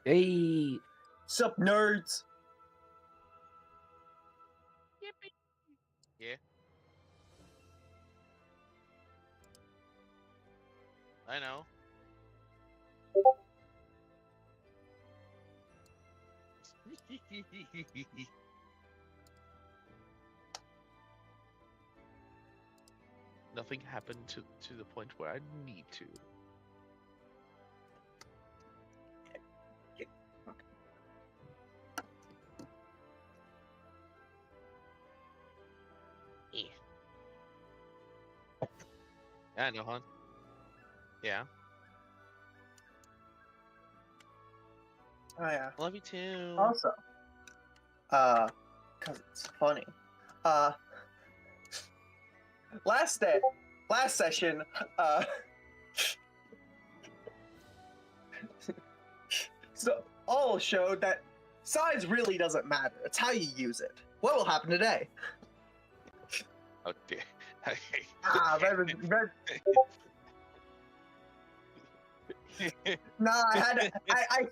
Hey, Sup, nerds? Yippee. Yeah. I know. Nothing happened to the point where I need to. Eh. Yeah, I know, hon. Yeah. Oh yeah. Love you too. Also, cause it's funny. Last session, so all showed that size really doesn't matter. It's how you use it. What will happen today? Oh dear. Red. Nah, I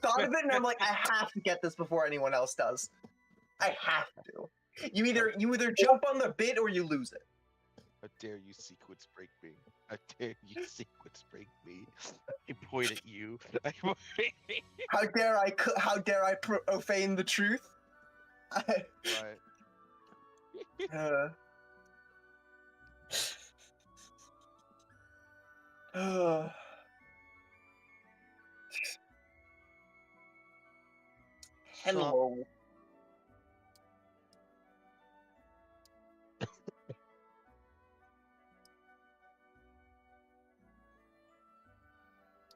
thought of it and I'm like, I have to get this before anyone else does. I have to. You either jump on the bit or you lose it. How dare you sequence break me? How dare you sequence break me? I point at you. How dare I profane the truth? Right. Hello.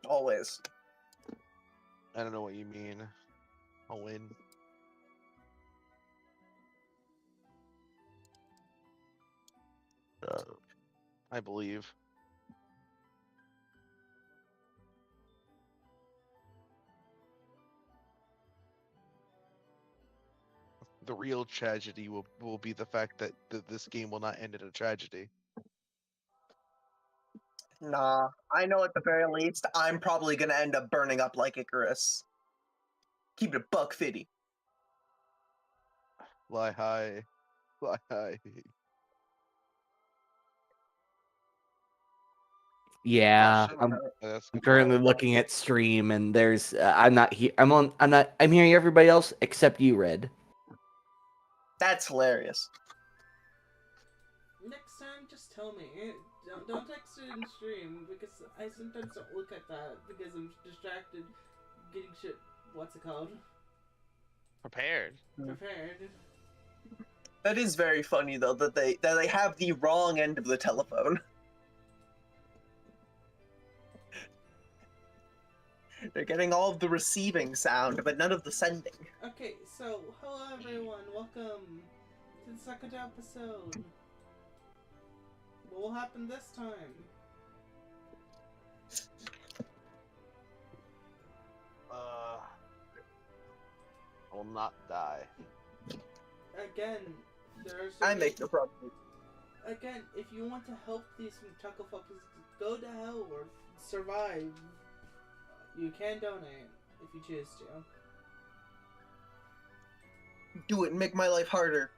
Always. I don't know what you mean. I'll win. I believe. The real tragedy will be the fact that this game will not end in a tragedy. Nah, I know at the very least I'm probably gonna end up burning up like Icarus. Keep it $1.50. Fly high. Fly high. yeah, shit. I'm That's currently looking at stream, and there's I'm not here. I'm hearing everybody else except you, Red. That's hilarious. Next time, just tell me. Don't text it in stream because I sometimes don't look at that because I'm distracted getting shit. What's it called? prepared. Prepared. That is very funny though that they have the wrong end of the telephone. They're getting all of the receiving sound, but none of the sending. Okay, so hello everyone. Welcome to the second episode. What will happen this time? I will not die. Again, there's. I make no problem. Again, if you want to help these chucklefuckers go to hell or survive, you can donate if you choose to. Do it and make my life harder.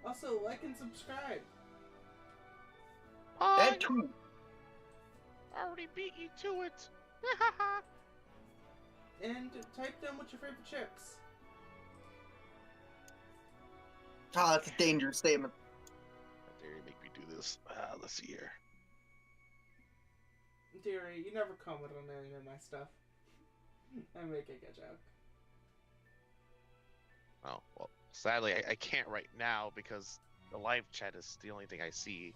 Also, like and subscribe. And tweet. I already beat you to it. And type down what's your favorite chips. Ah, that's a dangerous statement. How dare you make me do this? Let's see here. Dearie, you never comment on any of my stuff. I'm making a joke. Oh, well, sadly, I can't right now because the live chat is the only thing I see.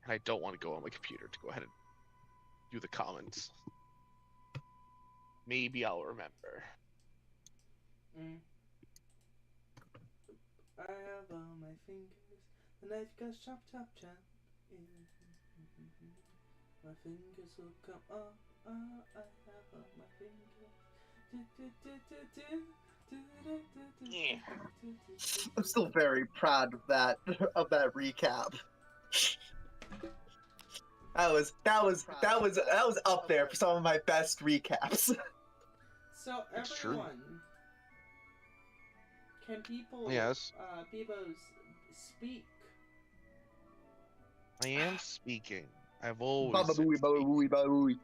And I don't want to go on my computer to go ahead and do the comments. Maybe I'll remember. I have on my fingers the knife goes chop chop chop. My fingers will come off. I have on my fingers. I'm still very proud of that recap. That was up there for some of my best recaps. So It's true. everyone, can people, Yes. Bebos, speak? I am speaking. I've always Baba been booey, baba speaking. booey, baba booey.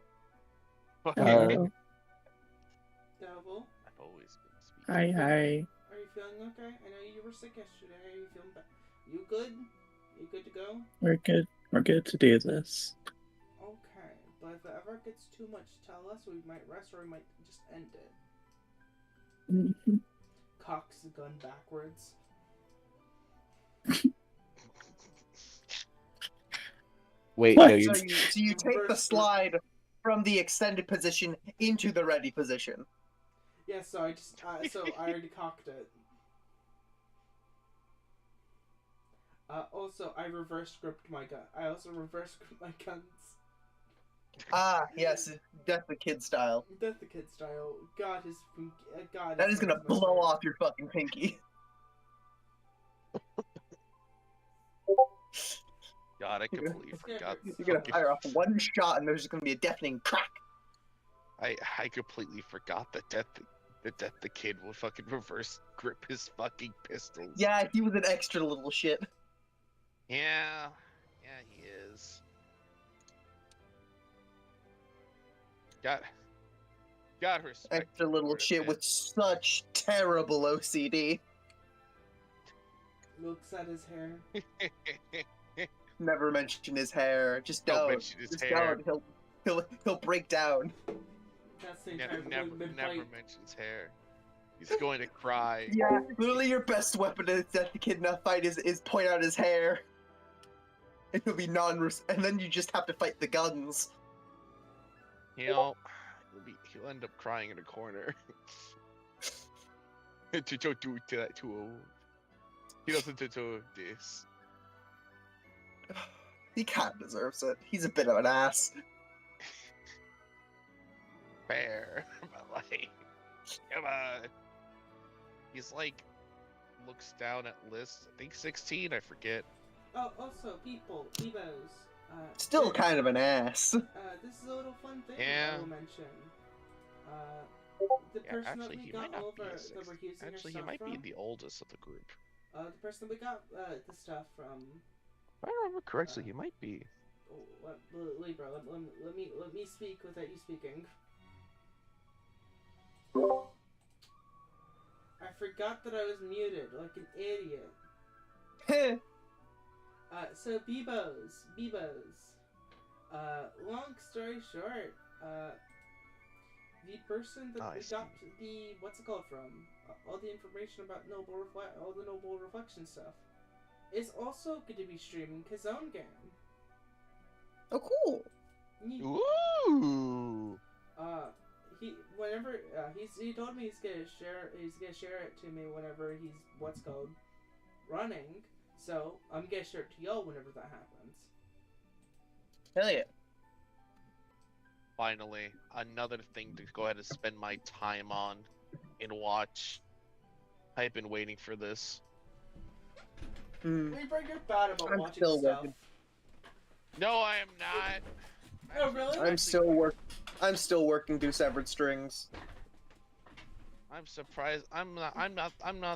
Devil, I've always been speaking. Hi. are you feeling okay? I know you were sick yesterday. Are you feeling better? You good? You good to go? We're good. We're good to do this. Okay, but if it ever gets too much, tell us. We might rest or we might just end it. Mhm. Cocks the gun backwards. Wait, What? no, you. So you take the slide from the extended position into the ready position. Yeah, so I just so I already cocked it. Also, I reverse gripped my gun. I also reverse gripped my guns. Ah, yes, Death the Kid style. Death the Kid style. God, his God. That his is gonna fingers must blow hurt. off your fucking pinky. God, I completely Yeah, forgot. You're gonna fucking- fire off one shot and there's just gonna be a deafening crack. I completely forgot that Death the Kid will fucking reverse grip his fucking pistols. Yeah, he was an extra little shit. Yeah, he is. Got respect. Extra little for it, shit man. with such terrible OCD. Looks at his hair. Never mention his hair. Just Don't don't. mention his Just hair. don't. He'll break down. That's the Never, entire never mid-fight. mention his hair. He's going to cry. Yeah, literally your best weapon to Death the Kid in a fight is point out his hair. And he'll be and then you just have to fight the guns. He'll he'll end up crying in a corner. Don't do that to him. He doesn't do this. He kind of deserves it. He's a bit of an ass. Fair, but like, come on. He's like, looks down at lists. I think 16. I forget. Oh, also, Bebos. Still kind of an ass. This is a little fun thing Yeah. I will mention. The Yeah, person actually, that we he got might not over be a that six. we're using Actually, your he stuff might from, be the oldest of the group. the person we got the stuff from. If I remember correctly, he might be. Libra, let me speak without you speaking. I forgot that I was muted, like an idiot. So Bebos. Long story short, the person that I we see. got the what's it called from, all the information about all the Noble Reflection stuff, is also going to be streaming his own game. Oh, cool. Ooh. He told me he's gonna share it to me whenever he's running. So I'm gonna share it to y'all whenever that happens. Hell yeah. Finally, another thing to go ahead and spend my time on and watch. I've been waiting for this. Libra, you're bad about I'm watching still stuff. working. No, I am not. Oh, really? I'm still working through Severed Strings. I'm surprised. I'm not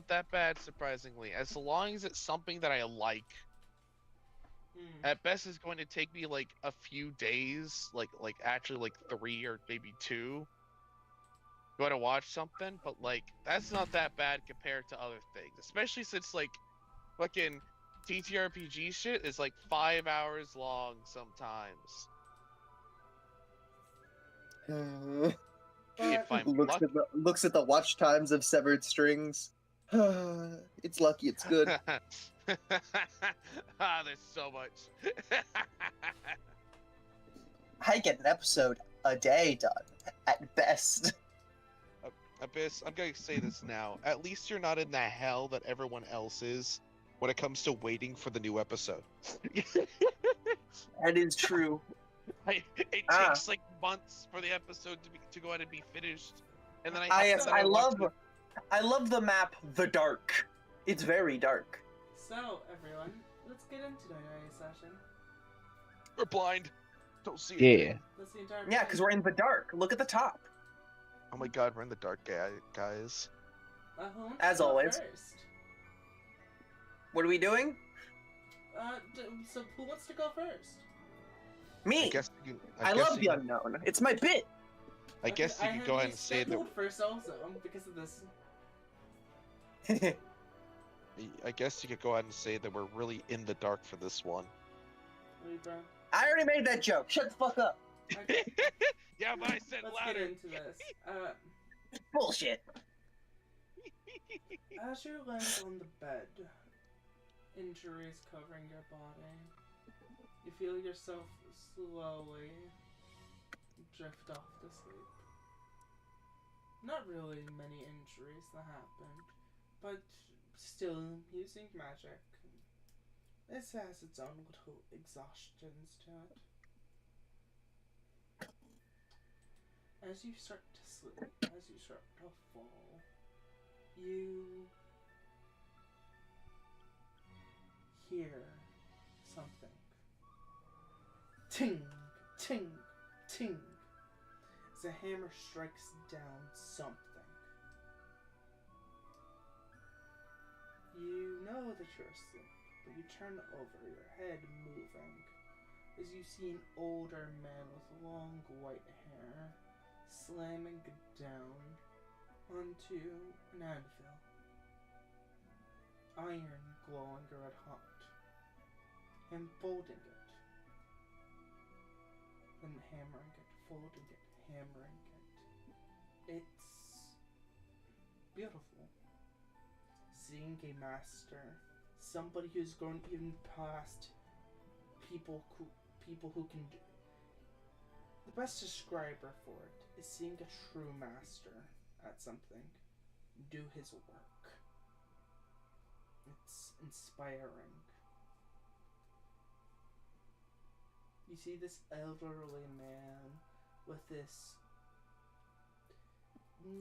that bad. Surprisingly, as long as it's something that I like. At best, it's going to take me like a few days, like actually like 3 or maybe 2. Go to watch something, but like that's not that bad compared to other things, especially since like fucking TTRPG shit is like 5 hours long sometimes. If I'm lucky. Looks at the watch times of Severed Strings. It's lucky it's good. There's so much. I get an episode a day done, at best. Abyss, I'm going to say this now. At least you're not in the hell that everyone else is when it comes to waiting for the new episode. That is true. It takes like months for the episode to go ahead and be finished, and then I love the map The Dark. It's very dark. So everyone, let's get into tonight's session. We're blind. Don't see it. Yeah. That's the entire. Yeah, because we're in the dark. Look at the top. Oh my god, we're in the dark, guys. Who wants As to go always. First? What are we doing? So who wants to go first? Me. I guess you can. I guess love you the can- unknown. It's my bit. I guess you can go ahead and say that. First also because of this. I guess you could go ahead and say that we're really in the dark for this one. Wait, bro. I already made that joke. Shut the fuck up. Okay, Yeah, but I said let's louder. get into this. Bullshit. As you land on the bed, injuries covering your body, you feel yourself slowly drift off to sleep. Not really many injuries that happened, but still using magic. This has its own little exhaustions to it. As you start to sleep, as you start to fall, you hear something. Ting, ting, ting. As a hammer strikes down something. You know that you're asleep, but you turn over, your head moving, as you see an older man with long white hair slamming down onto an anvil. Iron glowing red hot. And folding it. And hammering it, folding it, hammering it. It's beautiful. Seeing a master, somebody who's gone even past people who can do. The best describer for it is seeing a true master at something do his work. It's inspiring. You see this elderly man with this,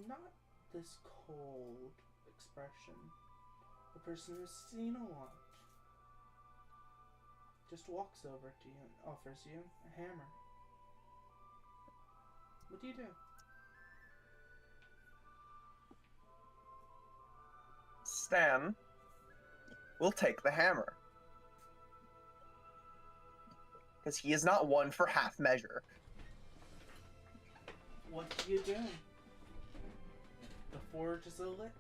not this cold expression. A person who's seen a lot. Just walks over to you and offers you a hammer. What do you do? Stan will take the hammer. Because he is not one for half measure. What do you do? The forge is lit.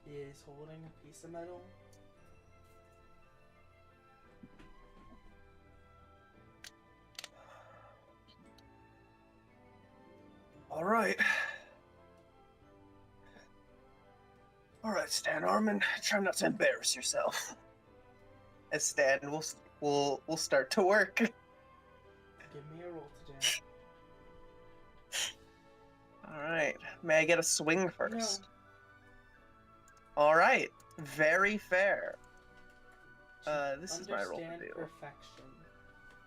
Is holding a piece of metal. All right. All right, Stan Armin. Try not to embarrass yourself. As Stan will start to work. Give me a roll today. All right. May I get a swing first? No. All right. Very fair. To This is my roll to understand do. perfection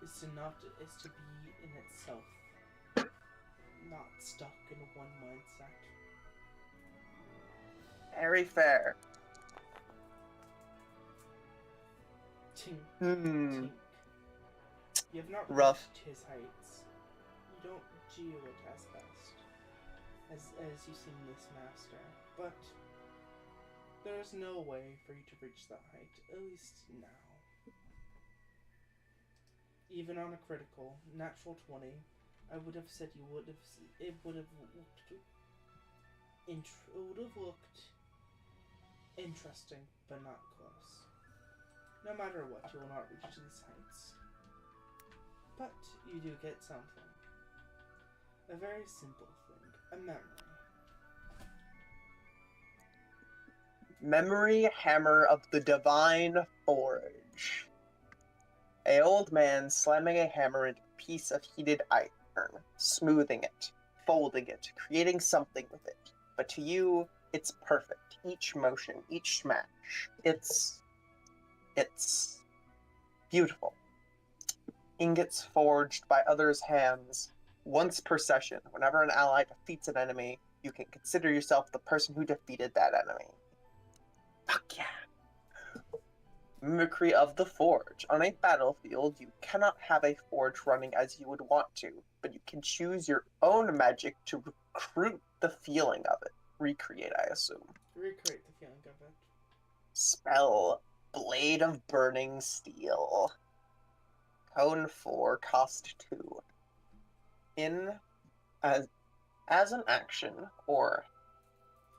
is to be in itself, not stuck in one mindset. Very fair. Tink, Hmm. tink. You have not Rough. reached his heights. You don't geo it as best, as you've seen this master, but there's no way for you to reach that height, at least now. Even on a critical, natural 20, I would have said it would have looked interesting, but not close. No matter what, you will not reach these heights. But you do get something. A very simple thing, a memory. Memory hammer of the divine forge. A old man slamming a hammer into a piece of heated iron, smoothing it, folding it, creating something with it. But to you, it's perfect. Each motion, each smash. It's beautiful. Ingots forged by others' hands once per session. Whenever an ally defeats an enemy, you can consider yourself the person who defeated that enemy. Fuck yeah. Mimicry of the Forge. On a battlefield, you cannot have a forge running as you would want to, but you can choose your own magic to recruit the feeling of it. Recreate, I assume. Recreate the feeling of it. Spell Blade of Burning Steel. Cone 4, cost 2. As an action, or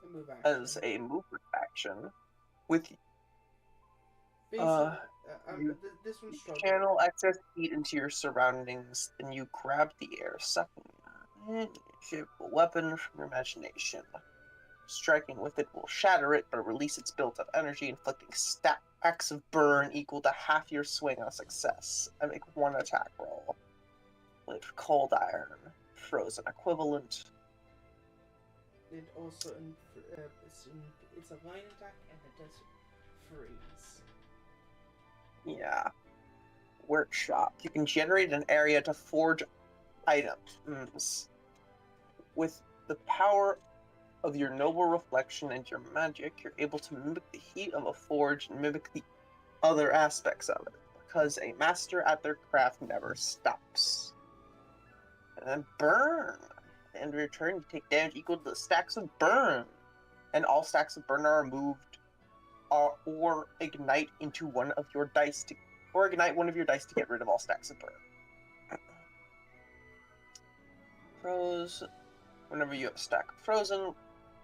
A move action. as a movement action, with Basically, you this one's struggling. channel excess heat into your surroundings, and you grab the air, sucking a weapon from your imagination. Striking with it will shatter it, but release its built-up energy, inflicting stacks of burn equal to half your swing on a success. I make one attack roll. With cold iron, frozen equivalent. It also it's a line attack and it does freeze. Yeah. Workshop. You can generate an area to forge items. With the power of your noble reflection and your magic, you're able to mimic the heat of a forge and mimic the other aspects of it, because a master at their craft never stops. And then burn. At the end of your turn, you take damage equal to the stacks of burn. And all stacks of burn are removed or ignite into one of your dice to get rid of all stacks of burn. Froze. Whenever you have a stack of frozen,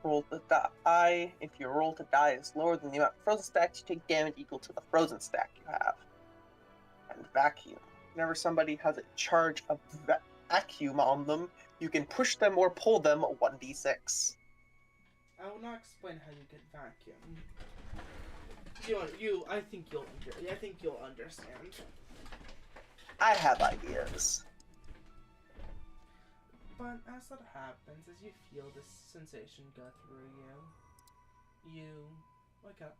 roll the die. If your roll to die is lower than the amount of frozen stacks, you take damage equal to the frozen stack you have. And vacuum. Whenever somebody has a charge of vacuum on them, you can push them or pull them 1d6. I will not explain how you get vacuum. I think you'll understand. I have ideas. But as that happens, as you feel this sensation go through you wake up.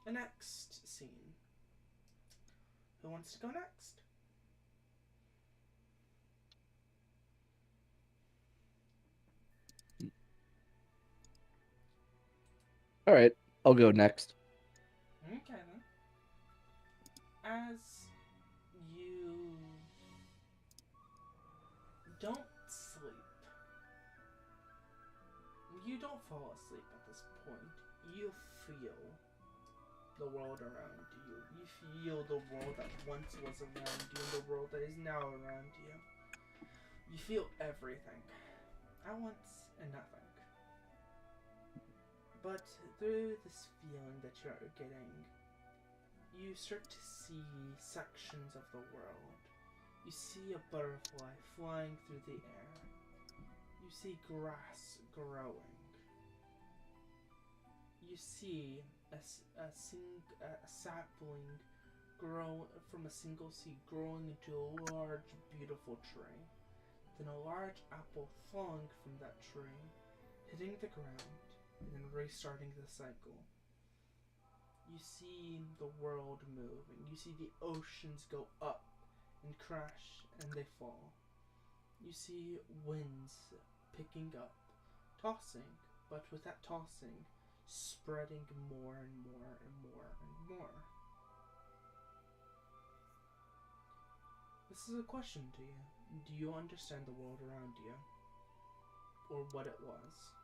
The next scene. Who wants to go next? All right, I'll go next. Okay then. As you don't sleep. You don't fall asleep at this point. You feel the world around you. You feel the world that once was around you and the world that is now around you. You feel everything at once and nothing. But through this feeling that you're getting, you start to see sections of the world. You see a butterfly flying through the air. You see grass growing. You see a sapling grow from a single seed growing into a large, beautiful tree. Then a large apple falling from that tree, hitting the ground, and then restarting the cycle. You see the world moving. You see the oceans go up and crash and they fall. You see winds picking up, tossing, but with that tossing, spreading more and more and more and more. This is a question to you. Do you understand the world around you? Or what it was?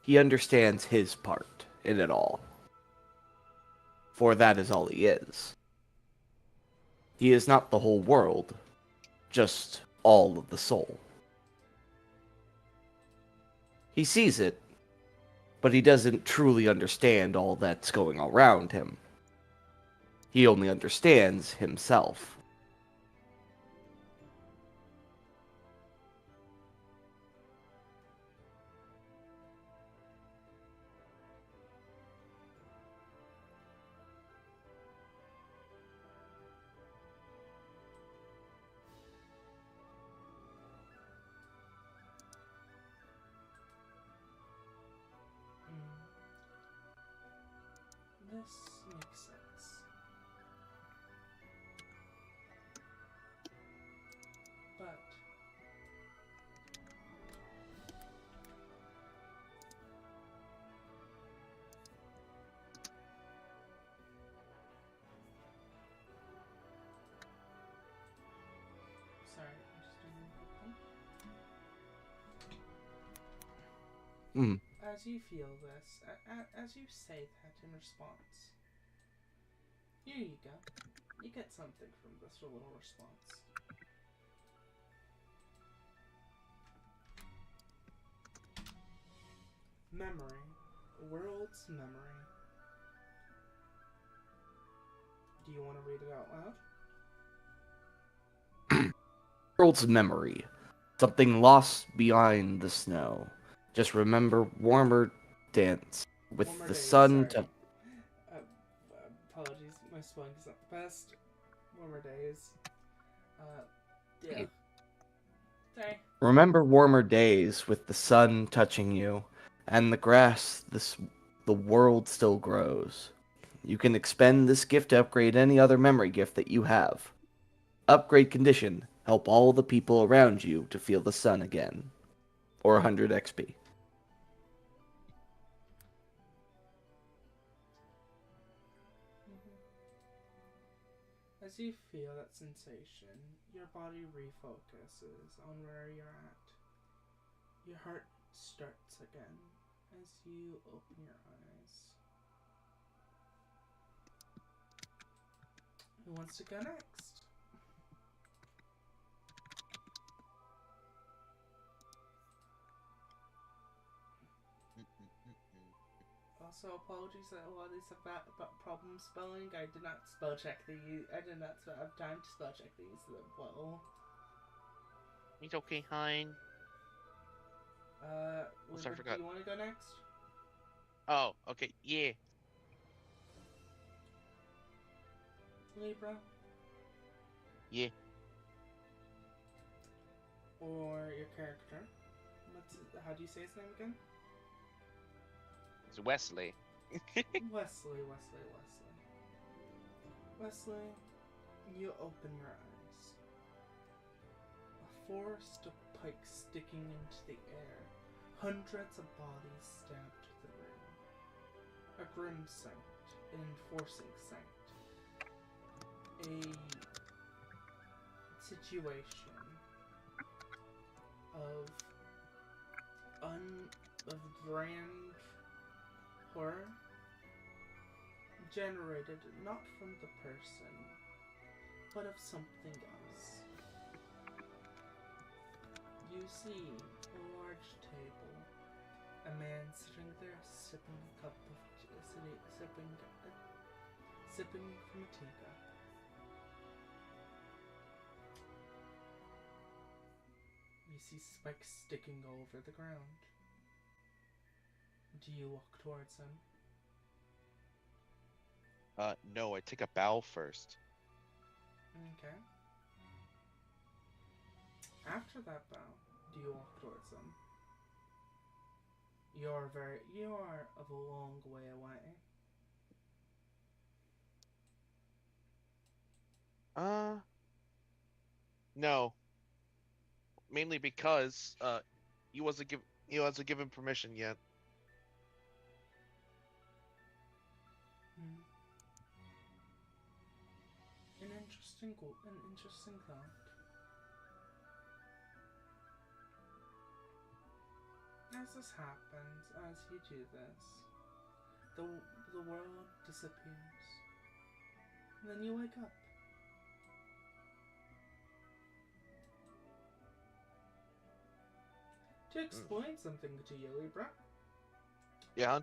He understands his part in it all. For that is all he is. He is not the whole world, just all of the soul. He sees it, but he doesn't truly understand all that's going around him. He only understands himself. This makes sense. But Mm. As you feel this, as you say that in response, here you go. You get something from this little response. Memory. World's memory. Do you want to read it out loud? World's memory. Something lost behind the snow. Just remember warmer dance with Warmer the days, sun sorry. to. Apologies, my spelling is not the best. Warmer days. Yeah. Sorry. Remember warmer days with the sun touching you, and the grass, the world still grows. You can expend this gift to upgrade any other memory gift that you have. Upgrade condition: help all the people around you to feel the sun again. Or 100 XP. As you feel that sensation, your body refocuses on where you're at. Your heart starts again as you open your eyes. Who wants to go next? Also, apologies that a lot of these have about problem spelling. I did not spell check these. I did not have time to spell check these well. It's okay, Hein. Libra, I forgot. do you want to go next? Oh, okay, yeah. Libra? Yeah. Or your character? How do you say his name again? It's Wesley. Wesley. Wesley, you open your eyes. A forest of pikes sticking into the air. Hundreds of bodies stabbed to the room. A grim sight, an enforcing sight. A situation of grand horror generated not from the person, but of something else. You see a large table, a man sitting there sipping a cup of sipping from a teacup. You see spikes sticking all over the ground. Do you walk towards him? No, I take a bow first. Okay. After that bow, do you walk towards him? You are of a long way away. No. Mainly because, he wasn't given permission yet. An interesting thought. As this happens, as you do this, the world disappears. And then you wake up. To explain something to you, Libra. Yeah.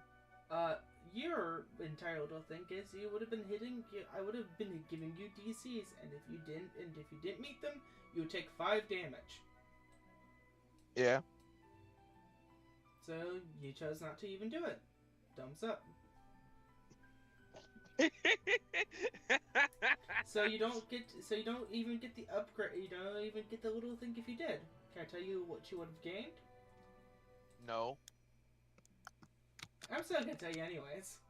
Your entitled thing is you would have been I would have been giving you DCs, and if you didn't meet them, you would take 5 damage. Yeah. So you chose not to even do it. Thumbs up. So you don't even get the upgrade. You don't even get the little thing if you did. Can I tell you what you would have gained? No. I'm still gonna tell you anyways.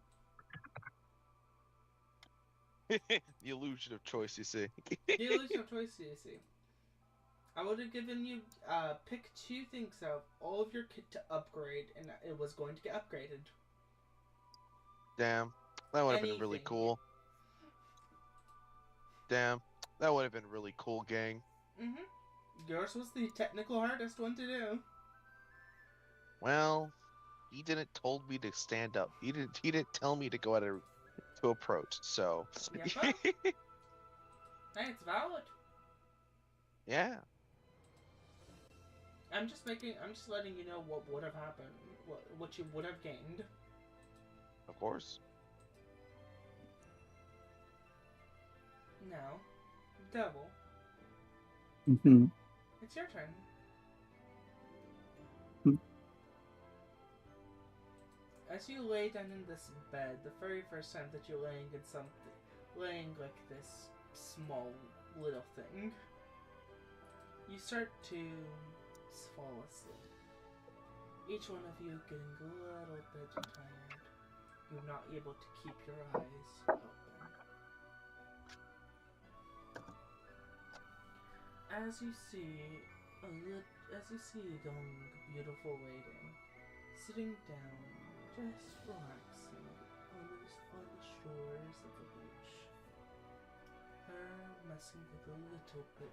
The illusion of choice, you see. The illusion of choice, you see. I would have given you pick 2 things out of all of your kit to upgrade, and it was going to get upgraded. Damn, that would have been really cool. Damn, that would have been really cool, gang. Yours was the technical hardest one to do. Well, He didn't told me to stand up. He didn't tell me to go to approach. So Yeah, well, hey, it's valid. yeah. I'm just letting you know what would have happened, what you would have gained. Of course. Now, Devil, Mm-hmm. it's your turn. As you lay down in this bed, the very first time that you're laying like this small little thing, you start to fall asleep. Each one of you getting a little bit tired. You're not able to keep your eyes open. As you see a young, beautiful lady sitting down, just relaxing on the shores of the beach. Her messing with a little bit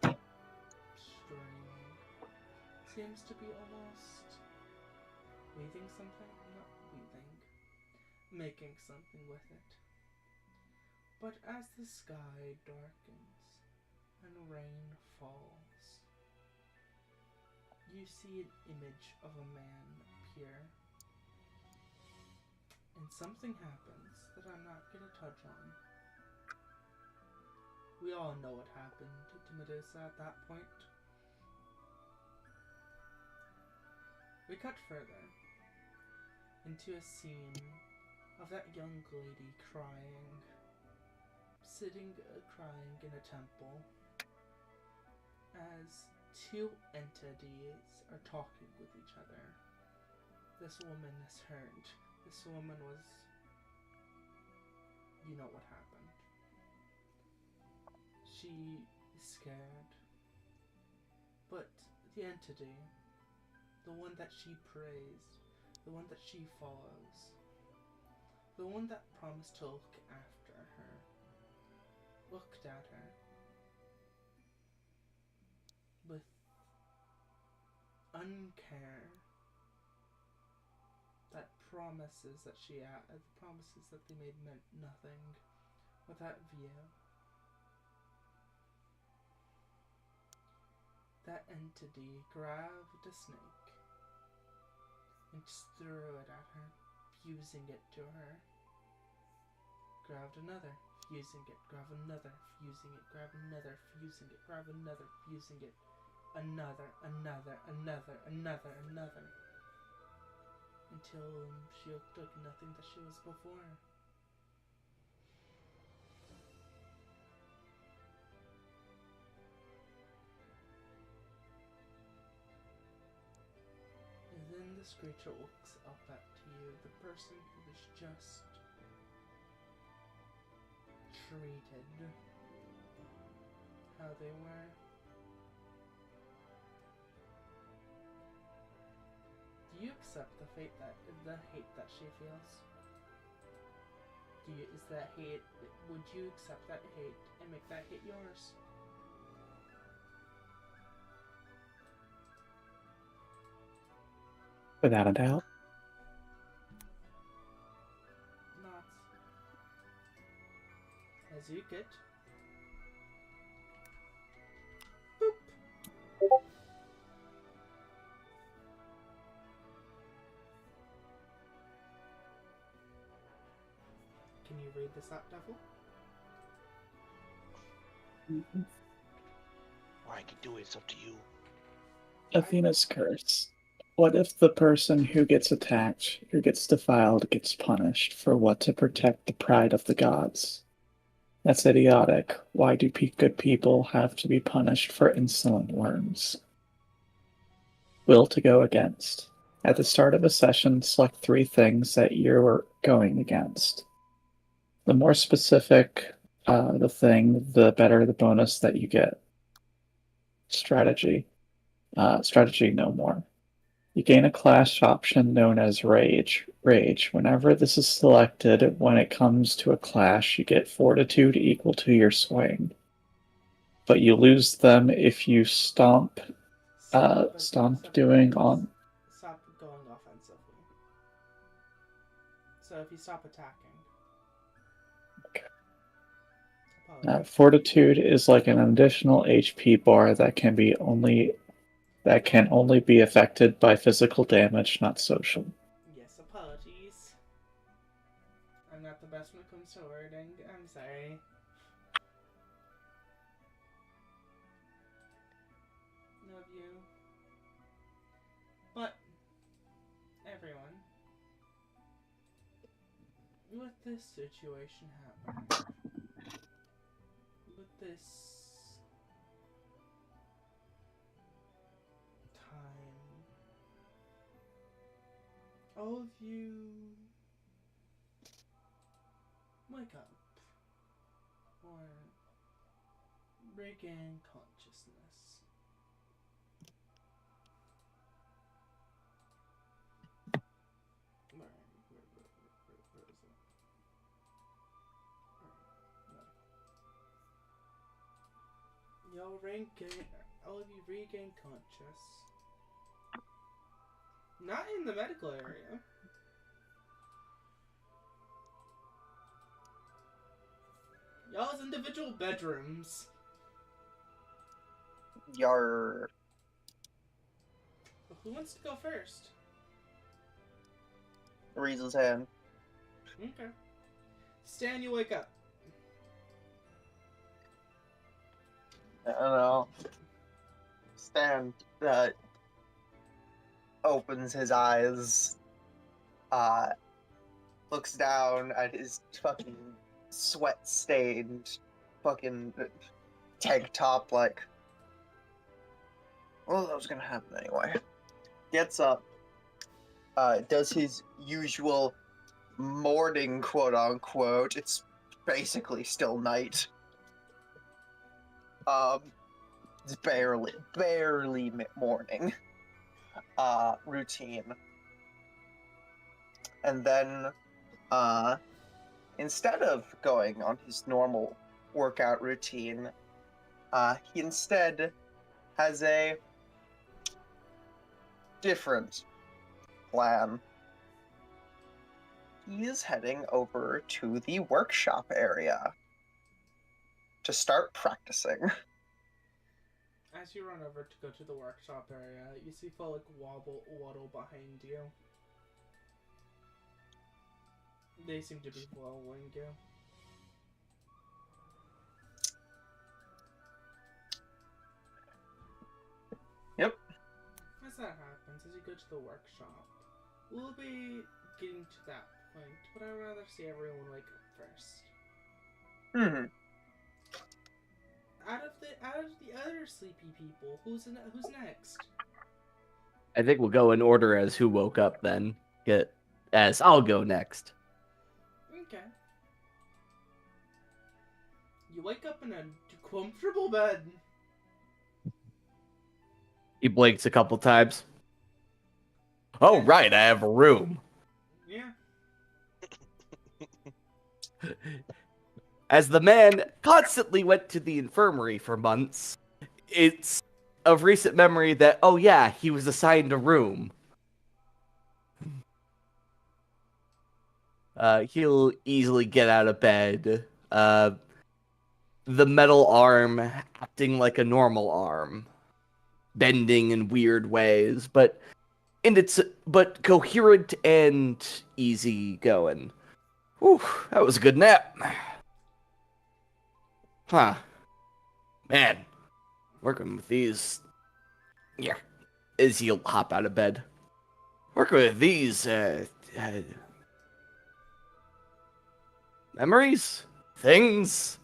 of string. Seems to be almost weaving something? Not weaving. Making something with it. But as the sky darkens and rain falls, you see an image of a man appear. And something happens that I'm not going to touch on. We all know what happened to Medusa at that point. We cut further into a scene of that young lady crying, crying in a temple, as two entities are talking with each other. This woman is hurt. This woman was... You know what happened. She is scared. But the entity, the one that she prays, the one that she follows, the one that promised to look after her, looked at her with uncare. That promises that promises that they made meant nothing without view. That entity grabbed a snake and just threw it at her, fusing it to her. Grabbed another, fusing it, grab another, fusing it, grab another, fusing it, grab another, fusing it, another, until she looked like nothing that she was before. And then this creature looks up at you, the person who was just treated how they were. Do you accept the hate that she feels? Would you accept that hate and make that hate yours? Without a doubt. Not. As you get. Boop. Can you read this out, Devil? Or I can do it. It's up to you. Athena's curse. What if the person who gets attacked, who gets defiled, gets punished for what? To protect the pride of the gods? That's idiotic. Why do good people have to be punished for insolent worms? Will to go against. At the start of a session, select 3 things that you're going against. The more specific the thing, the better the bonus that you get. Strategy. Strategy no more. You gain a class option known as Rage. Rage. Whenever this is selected, when it comes to a clash, you get Fortitude equal to your swing. But you lose them if you stomp doing on... Stop So if you stop attacking. Okay. Apologies. Fortitude is like an additional HP bar that can only be affected by physical damage, not social. Yes, apologies. I'm not the best when it comes to wording. I'm sorry. Love you. But, everyone, with this situation happening, with this time, all of you wake up or regain consciousness. Where is it? All of you regain conscious. Not in the medical area. Y'all's individual bedrooms. Yar. Who wants to go first? Raise his hand. Okay. Stan, you wake up. I don't know. Stan opens his eyes, looks down at his fucking sweat-stained fucking tank top, like, well, that was gonna happen anyway. Gets up, does his usual morning, quote-unquote, it's basically still night. It's barely morning, routine. And then, instead of going on his normal workout routine, he instead has a different plan. He is heading over to the workshop area to start practicing. As you run over to go to the workshop area, you see Follick waddle behind you. They seem to be following you. Yep. As that happens, as you go to the workshop, we'll be getting to that point, but I'd rather see everyone wake up first. Out of the other sleepy people, who's next? I think we'll go in order as who woke up then. I'll go next. Okay. You wake up in a comfortable bed. He blinks a couple times. Oh, right, I have a room. Yeah. As the man constantly went to the infirmary for months, it's of recent memory that, oh yeah, he was assigned a room. He'll easily get out of bed. The metal arm acting like a normal arm, bending in weird ways, but coherent and easy going. Whew, that was a good nap. Huh. Man, working with these... Yeah, as he'll hop out of bed. Working with these, memories? Things?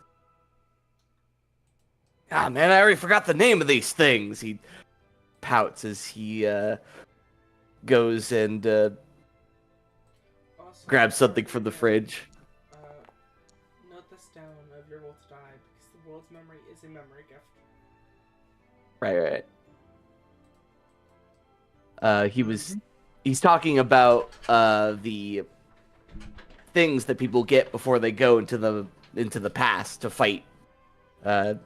Ah, man, I already forgot the name of these things. He pouts as he, goes and, Also, grabs something from the fridge. Note this down of your roll to die, because the world's memory is a memory gift. Right. He's talking about, the things that people get before they go into the past to fight, The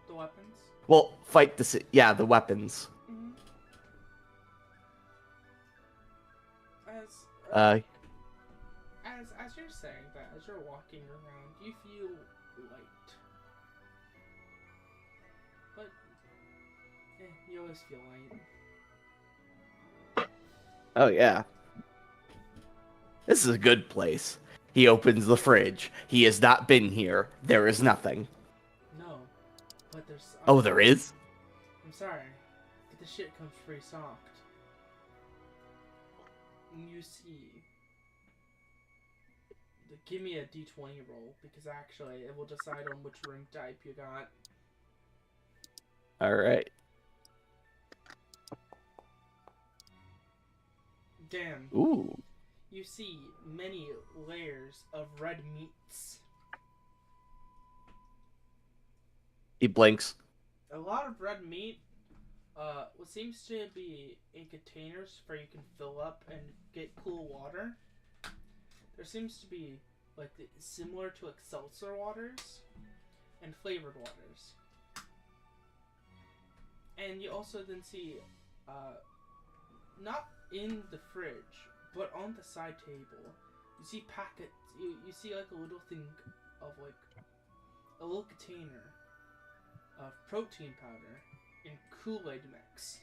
weapons? well, fight the weapons. Mm-hmm. as you're saying that, as you're walking around, you feel light. But, you always feel light. Oh, yeah. This is a good place. He opens the fridge. He has not been here. There is nothing. No, but there's... Oh, there is? I'm sorry. The shit comes pre-socked. You see... Give me a d20 roll, because actually it will decide on which ring type you got. Alright. Damn. Ooh. You see many layers of red meats. He blinks. A lot of red meat. What seems to be in containers where you can fill up and get cool water. There seems to be like similar to like seltzer waters and flavored waters. And you also then see, not in the fridge, but on the side table, you see packets. You see like a little thing of like a little container of protein powder in Kool-Aid mix,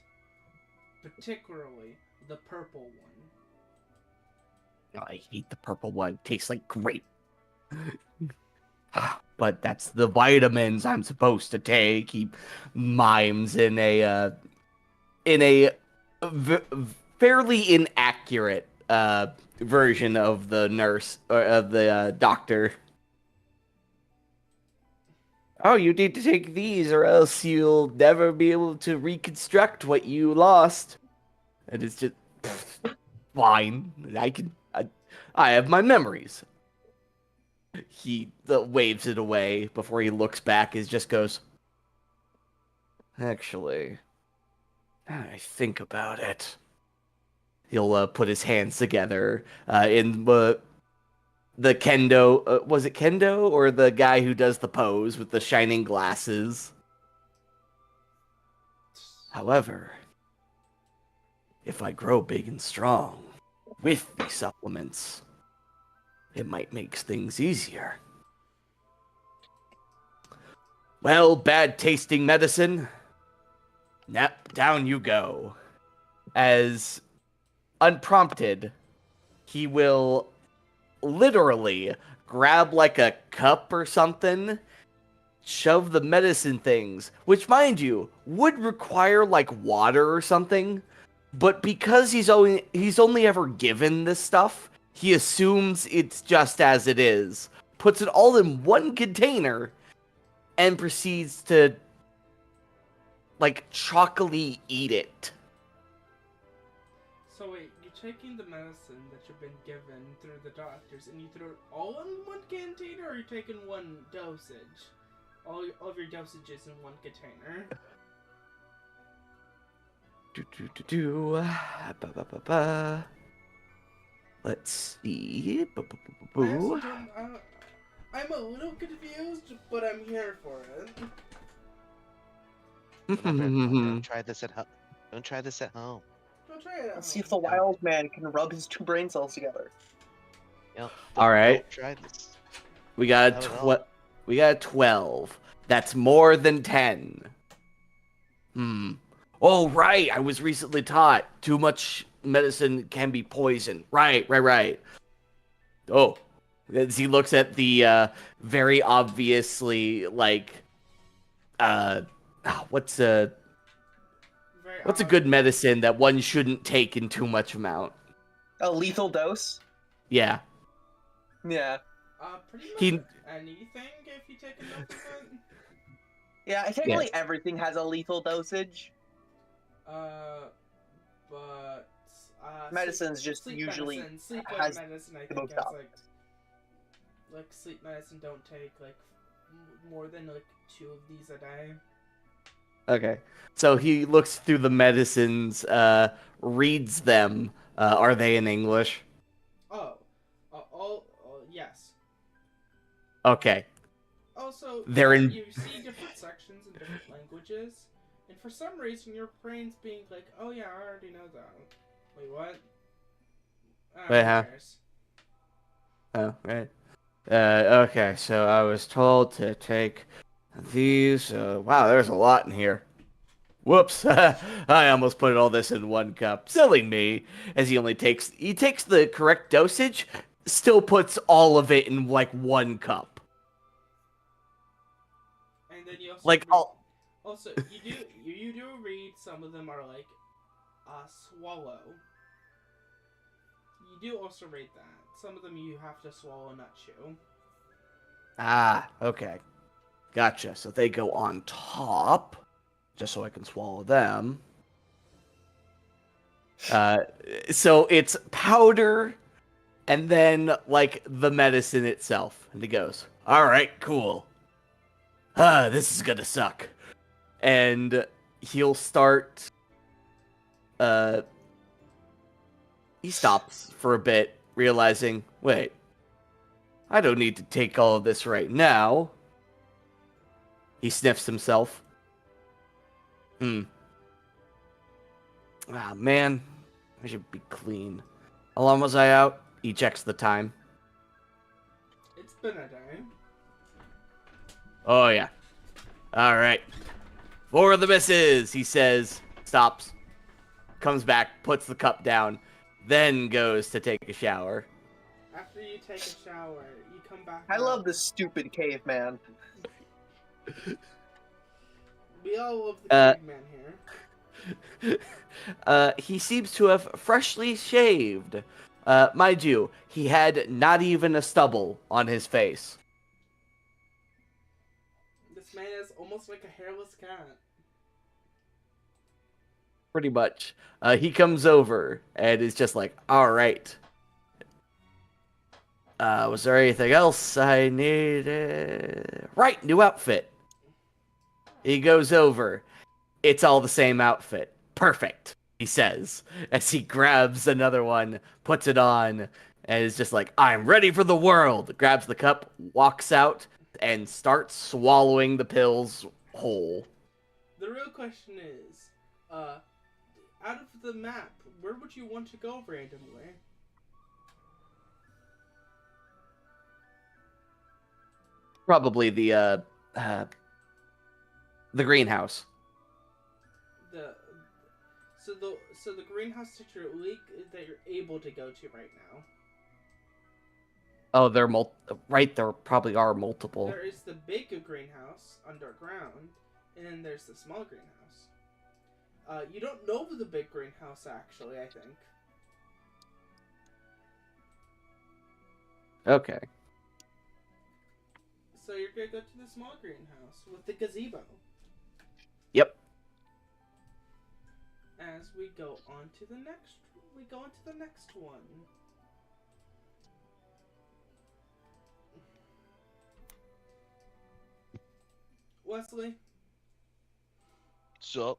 particularly the purple one. Oh, I hate the purple one. Tastes like grape. But that's the vitamins I'm supposed to take. He mimes in a fairly inaccurate version of the nurse or of the doctor. Oh, you need to take these, or else you'll never be able to reconstruct what you lost. And it's just fine. I have my memories. He waves it away before he looks back. He just goes, actually, now I think about it. He'll put his hands together in the kendo. Was it kendo or the guy who does the pose with the shining glasses? However, if I grow big and strong with these supplements, it might make things easier. Well, bad tasting medicine. Nap, down you go. As unprompted, he will literally grab like a cup or something, shove the medicine things, which mind you, would require like water or something, but because he's only ever given this stuff, he assumes it's just as it is, puts it all in one container, and proceeds to, like, chalkily eat it. So wait, you're taking the medicine that you've been given through the doctors, and you throw it all in one container, or are you taking one dosage? All of your dosages in one container? Let's see. I'm a little confused, but I'm here for it. Don't try this at home. Don't try this at home. Don't try it. Let's see if the wild man can rub his two brain cells together. All right. Don't try this. We got we got 12. That's more than 10. Oh, right. I was recently taught too much medicine can be poison. Right. Oh, as he looks at the very obviously like what's a good medicine that one shouldn't take in too much amount? A lethal dose? Yeah. Yeah. Pretty much anything if you take enough of it. Yeah, technically everything has a lethal dosage. But medicine's just sleep usually medicine. Sleep has medicine. I the think most has options. like sleep medicine. Don't take like more than like 2 of these a day. Okay. So he looks through the medicines, reads them. Are they in English? Yes. Okay. Also, They're in. you see different sections in different languages, and for some reason your brain's being like, "Oh yeah, I already know that." Wait, what? Who cares? Oh, right. Okay, so I was told to take these. Wow, there's a lot in here. Whoops! I almost put all this in one cup. Silly me. As he takes the correct dosage, still puts all of it in like one cup. And then you also Like read, all. also you do read some of them are like swallow. You do also read that. Some of them you have to swallow, not chew. Ah, okay. Gotcha. So they go on top, just so I can swallow them. So it's powder and then like the medicine itself. And he goes, "All right, cool. This is gonna suck." And he'll start. Uh, he stops for a bit, realizing, wait, I don't need to take all of this right now. He sniffs himself. Ah, man, I should be clean. How long was I out? He checks the time. It's been a day. Oh, yeah. All right. 4 of the misses, he says. Stops. Comes back, puts the cup down, then goes to take a shower. After you take a shower, you come back. I up. love this stupid caveman. We all love the caveman here. He seems to have freshly shaved. Mind you, he had not even a stubble on his face. This man is almost like a hairless cat. Pretty much. He comes over and is just like, all right. Was there anything else I needed? Right, new outfit. He goes over. It's all the same outfit. Perfect, he says, as he grabs another one, puts it on, and is just like, I'm ready for the world. Grabs the cup, walks out, and starts swallowing the pills whole. The real question is, out of the map, where would you want to go randomly? Probably the greenhouse. So the greenhouse that you're able to go to right now. Oh, right. There probably are multiple. There is the big greenhouse underground, and then there's the small greenhouse. You don't know the big greenhouse actually. I think. Okay. So you're gonna go to the small greenhouse with the gazebo. Yep. As we go on to the next one. Wesley, So,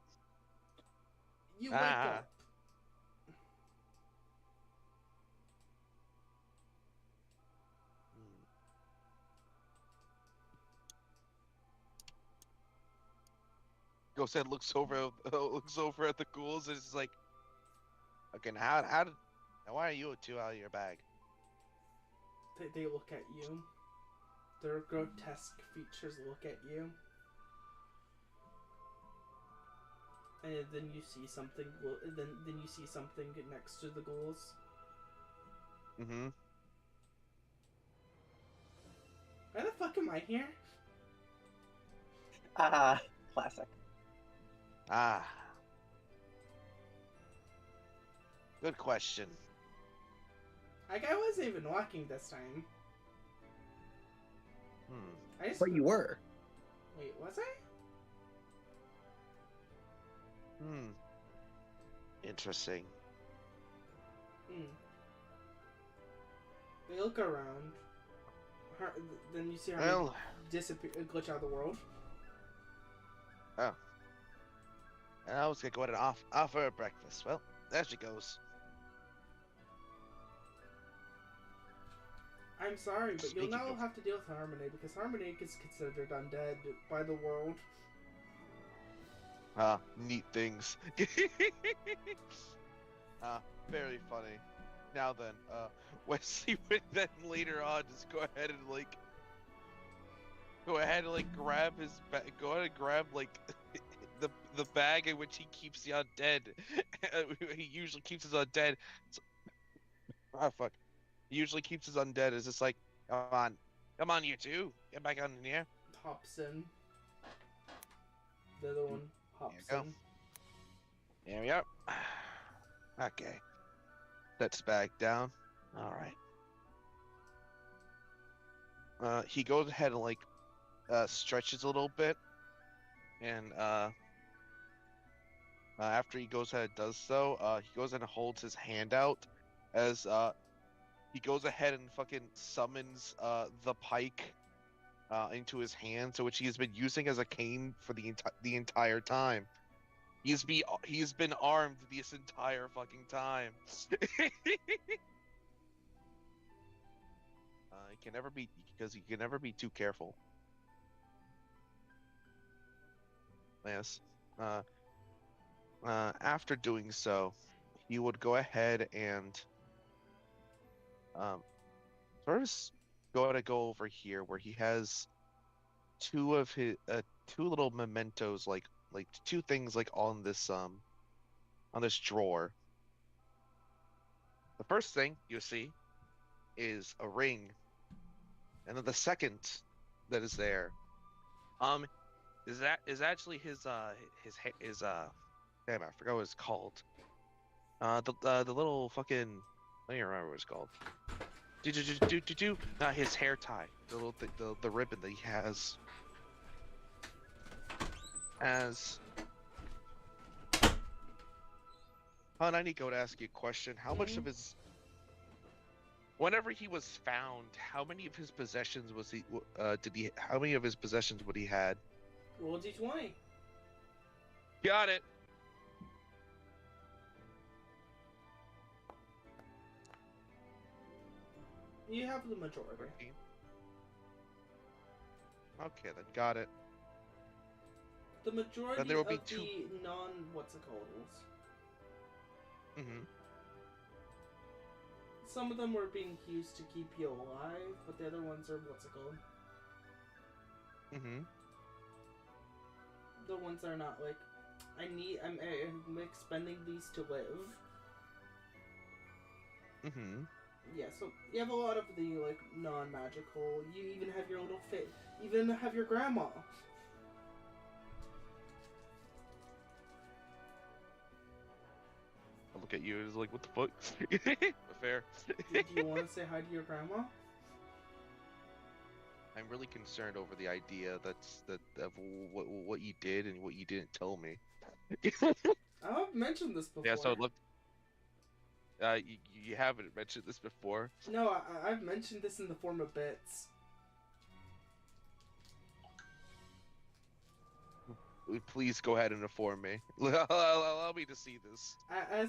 you wake up. Ghost Head looks over at the ghouls and is like, okay, now why are you two out of your bag? They look at you. Their grotesque features look at you. And then you see something. Then you see something next to the ghouls. Mm-hmm. Why the fuck am I here? Classic. Ah. Good question. Like I wasn't even walking this time. I just. But you were. Wait, was I? Interesting. They look around. Then you see her Well, disappear, glitch out of the world. oh. And I was gonna go ahead and offer her breakfast. Well, there she goes. I'm sorry, but you'll Speaking now of- have to deal with Harmony because Harmony is considered undead by the world. Neat things. Very funny. Now then, Wesley would then later on just go ahead and grab his go ahead and grab the bag in which he keeps the undead. He usually keeps his undead. So, fuck. He usually keeps his undead. It's just like, come on, you two, get back on in here. Hops in. The other one hops you go. in. There we are. Okay. Sets bag down. All right. He goes ahead and stretches a little bit, and after he goes ahead and does so, he goes ahead and holds his hand out as he goes ahead and fucking summons the pike into his hand, so which he has been using as a cane for the entire time. He's been armed this entire fucking time. He can never be too careful. Yes. After doing so, he would go ahead and first go over here where he has two of his two little mementos, like two things on this drawer. The first thing you see is a ring, and then the second that is there is actually his damn, I forgot what it's called. The little fucking, I don't even remember what it's called. His hair tie, the little the ribbon that he has. As I need to go to ask you a question. How much of his, whenever he was found, how many of his possessions was he? How many of his possessions would he had? Roll d20. Got it. You have the majority. 13. Okay, then got it. The majority Then there will be of two. the non-what's-it-calls. Mm-hmm. Some of them were being used to keep you alive, but the other ones are what's-it-called. Mm-hmm. The ones that are not like, I'm expending these to live. Mm-hmm. Yeah, so you have a lot of the non-magical. You even have your little even have your grandma. I look at you and it's like, what the fuck? Fair. Do you want to say hi to your grandma? I'm really concerned over the idea of what you did and what you didn't tell me. I've mentioned this before. Yeah, so look. You haven't mentioned this before. No, I've mentioned this in the form of bits. Please go ahead and inform me. Allow me to see this.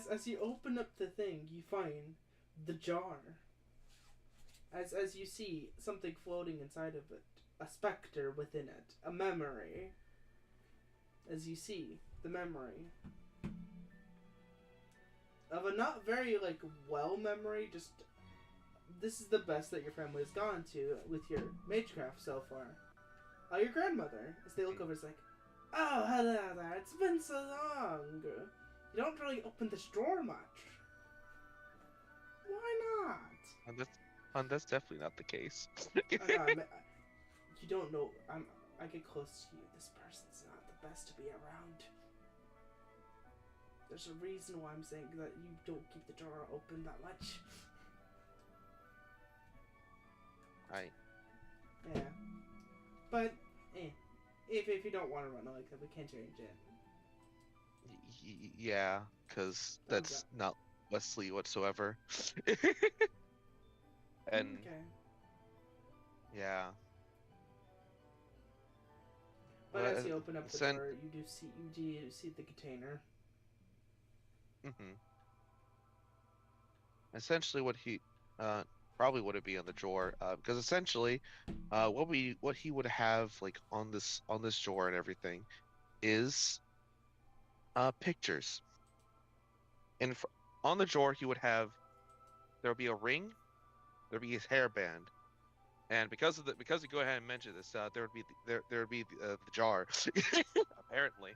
As you open up the thing, you find the jar. As you see something floating inside of it, a specter within it, a memory. As you see the memory of a not very well memory, just this is the best that your family has gone to with your magecraft so far. Your grandmother, as they look over, is like, "Oh, hello there, it's been so long. You don't really open this drawer much. Why not?" That's definitely not the case. You don't know. I get close to you. This person's not the best to be around. There's a reason why I'm saying that you don't keep the drawer open that much. Yeah. But, if you don't want to run it like that, we can change it. Yeah, because that's not Wesley whatsoever. And okay. Yeah. But as you open up the door, you do see the container. Mm-hmm. Essentially, what he probably wouldn't be on the drawer, because essentially, what he would have on this drawer and everything is pictures. And on the drawer, he would have there'll be a ring, there'll be his hairband, and because you go ahead and mention this, there would be the jar, apparently.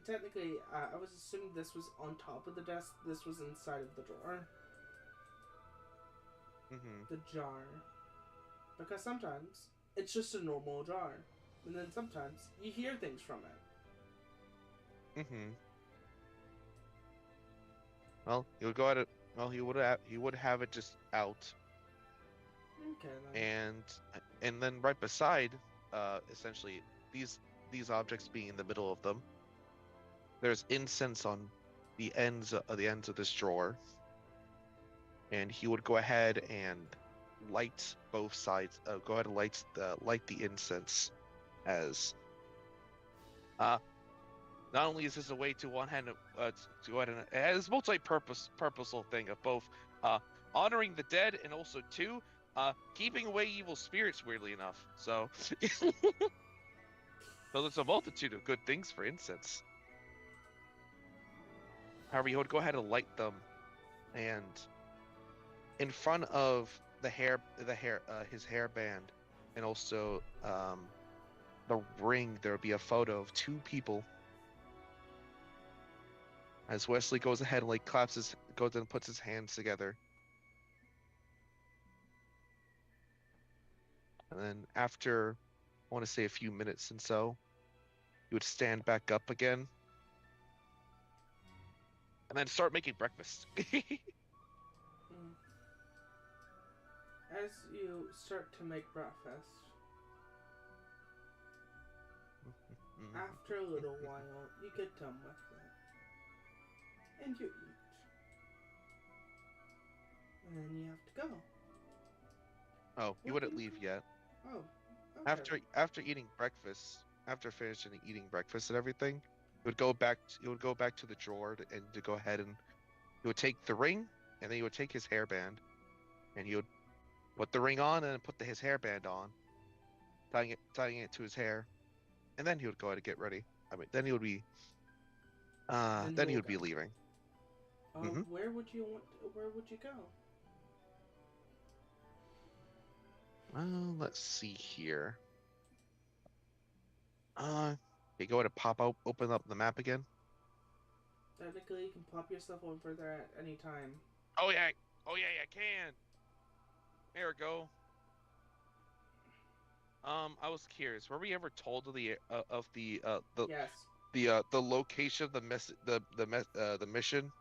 Technically, I was assuming this was on top of the desk. This was inside of the drawer. Mm-hmm. The jar. Because sometimes it's just a normal jar, and then sometimes you hear things from it. Mm-hmm. Well, he would go at it. Well, he would have it just out, Okay then. and then right beside, essentially these objects being in the middle of them, there's incense on the ends of this drawer, and he would go ahead and light both sides. Go ahead and light the incense, as not only is this a way to one hand to go ahead and it has purposeful thing of both honoring the dead and also two keeping away evil spirits, weirdly enough. So so there's a multitude of good things for incense. However, he would go ahead and light them, and in front of his hairband, and also the ring, there would be a photo of two people. As Wesley goes ahead and goes and puts his hands together. And then after, I want to say a few minutes and so, he would stand back up again. And then start making breakfast. As you start to make breakfast, after a little while, you get done with it. And you eat. And then you have to go. Oh, he wouldn't leave yet. Oh, okay. After eating breakfast, after finishing eating breakfast and everything, he would go back to the drawer to go ahead, and he would take the ring, and then he would take his hairband, and he would put the ring on and put his hairband on, tying it to his hair, and then he would go ahead and get ready. I mean, then he would be leaving. Mhm. Where would you go? Let's see here. You go ahead and open up the map again. Technically, you can pop yourself over there at any time. Oh yeah, I can. There we go. I was curious. Were we ever told of the Yes. the location of the mission?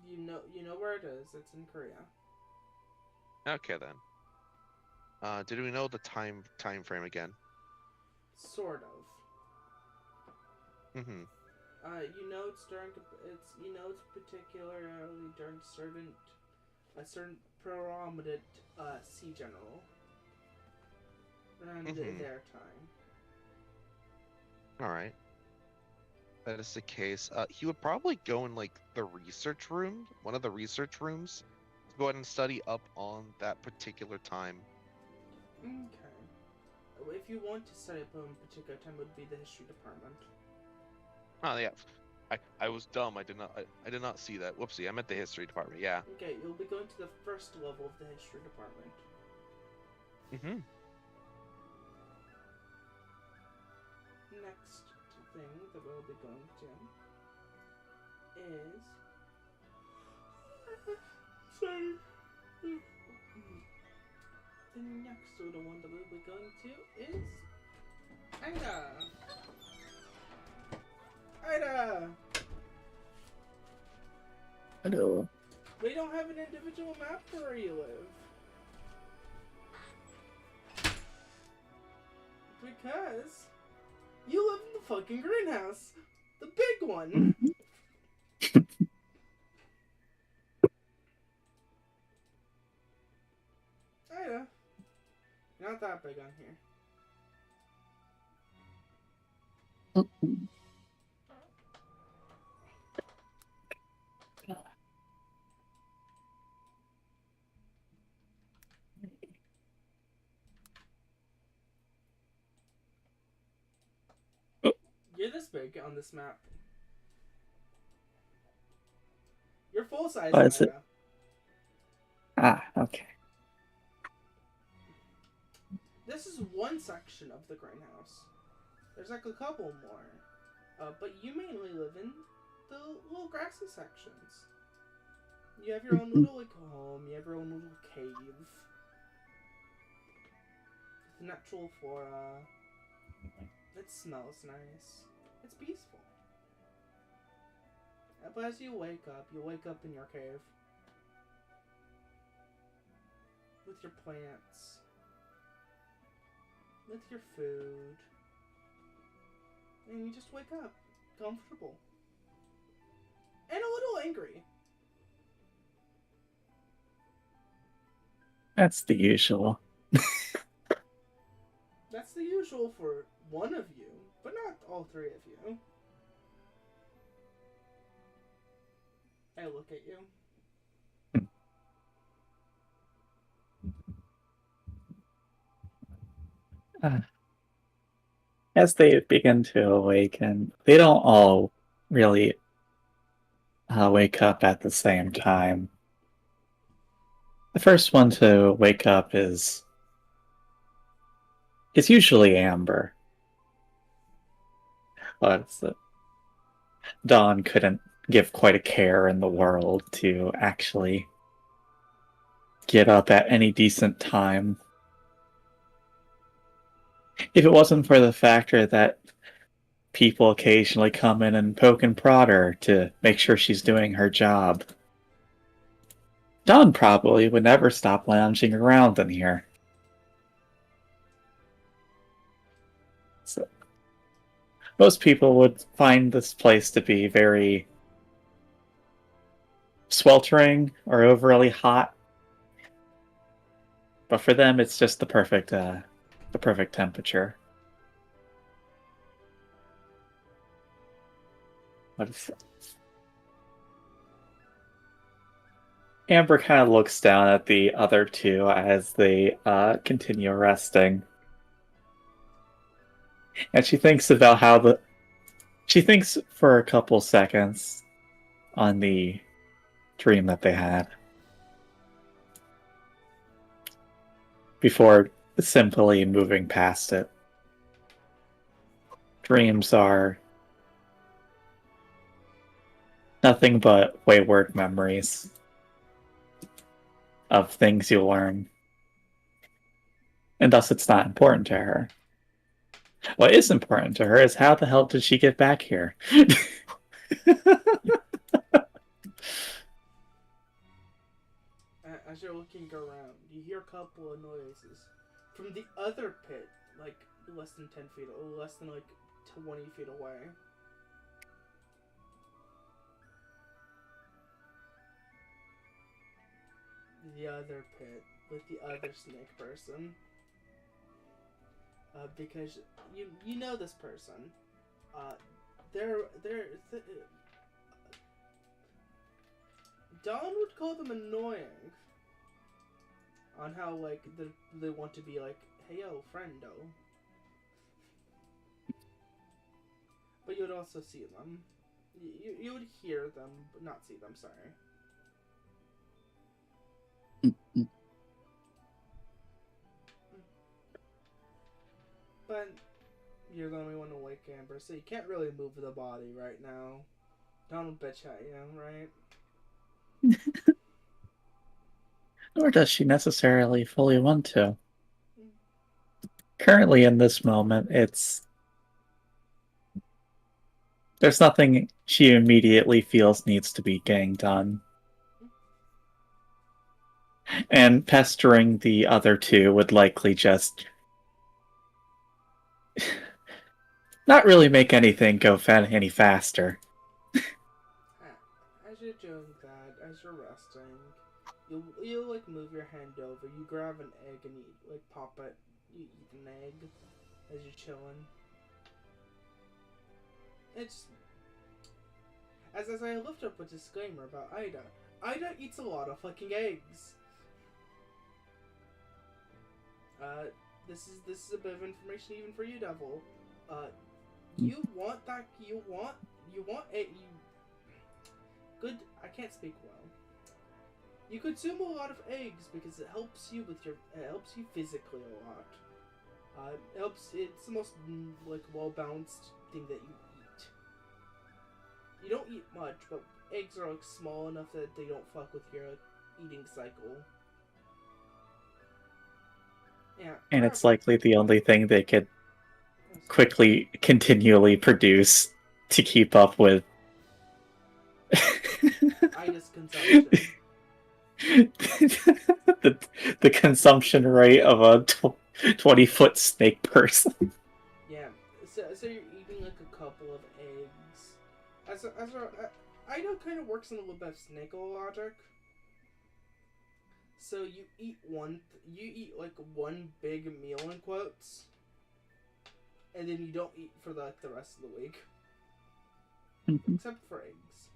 You know where it is. It's in Korea. Okay then. Did we know the time frame again? Sort of. Mm-hmm. It's particularly during a certain prominent sea general and their time. All right. That is the case. He would probably go in like the research room, one of the research rooms, to go ahead and study up on that particular time. Okay. If you want to study up on a particular time, it would be the history department. Oh yeah. I was dumb. I did not see that. Whoopsie. I meant the history department. Yeah. Okay, you'll be going to the first level of the history department. Mm-hmm. Next thing that we'll be going to is sorry. The next little one that we'll be going to is Ida. Hello. We don't have an individual map for where you live. Because you live in the fucking greenhouse. The big one. Ida. Not that big on here. You're this big on this map. You're full size, Why is Ida. Ah, okay. This is one section of the greenhouse. There's like a couple more. But you mainly live in the little grassy sections. You have your own little like home, you have your own little cave. With natural flora. It smells nice. It's peaceful. But as you wake up in your cave. With your plants. With your food. And you just wake up. Comfortable. And a little angry. That's the usual. That's the usual for one of you, but not all three of you. I look at you. As they begin to awaken, they don't all really wake up at the same time. The first one to wake up is usually Amber. But Dawn couldn't give quite a care in the world to actually get up at any decent time. If it wasn't for the factor that people occasionally come in and poke and prod her to make sure she's doing her job, Dawn probably would never stop lounging around in here. So, most people would find this place to be very sweltering or overly hot, but for them, it's just the perfect temperature. What is that? Amber kind of looks down at the other two as they continue resting. And she thinks about she thinks for a couple seconds on the dream that they had. Before simply moving past it. Dreams are nothing but wayward memories of things you learn. And thus it's not important to her. What is important to her is how the hell did she get back here? As you're looking around, you hear a couple of noises from the other pit, like less than 10 feet, or less than like 20 feet away. The other pit with the other snake person. Because you know this person. Dawn would call them annoying. On how like they want to be like, hey yo, friendo. But you would also see them. You would hear them, but not see them. Sorry. But you're the only one awake, Amber, so you can't really move the body right now. Don't bitch at you, right? Nor does she necessarily fully want to. Currently, in this moment, there's nothing she immediately feels needs to be getting done. And pestering the other two would likely just not really make anything go any faster. As you're doing that, as you're resting, you like move your hand over, you grab an egg and you like pop it, you eat an egg as you're chilling. It's as I lift up a disclaimer about Ida. Ida eats a lot of fucking eggs. This is a bit of information even for you, Devil. You want good. I can't speak well. You consume a lot of eggs because it helps you with your. It helps you physically a lot. It helps. It's the most like well balanced thing that you eat. You don't eat much, but eggs are like small enough that they don't fuck with your like, eating cycle. Yeah. And it's likely the only thing they could quickly, continually produce to keep up with Itis consumption. the consumption rate of a 20-foot snake person. Yeah. So you're eating like a couple of eggs. I know kind of works in a little bit of snake logic. So you eat like one big meal in quotes, and then you don't eat for like the rest of the week, except for eggs.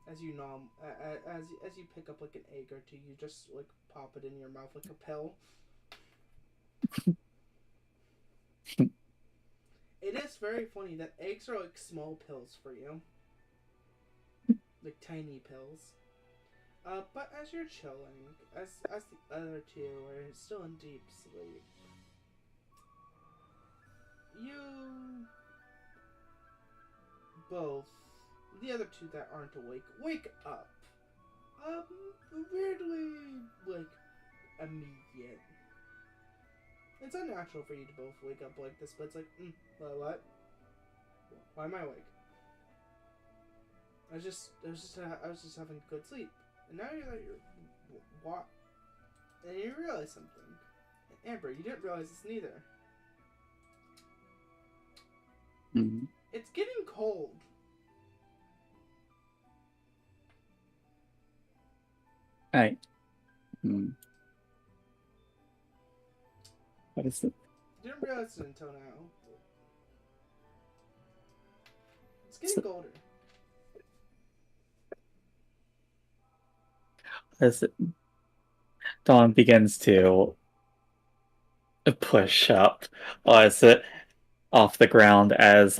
As you nom, as you pick up like an egg or two, you just like pop it in your mouth like a pill. It is very funny that eggs are like small pills for you. Like tiny pills. But as you're chilling, as the other two are still in deep sleep, you both, the other two that aren't awake, wake up. Weirdly, like, immediate. It's unnatural for you to both wake up like this, but it's like, what? Why am I awake? I was just having good sleep, and now you're what? And you realize something. Amber, you didn't realize this neither. Mm-hmm. It's getting cold. Right. What is it? Didn't realize it until now. It's getting colder. As Dawn begins to push up, as it off the ground, as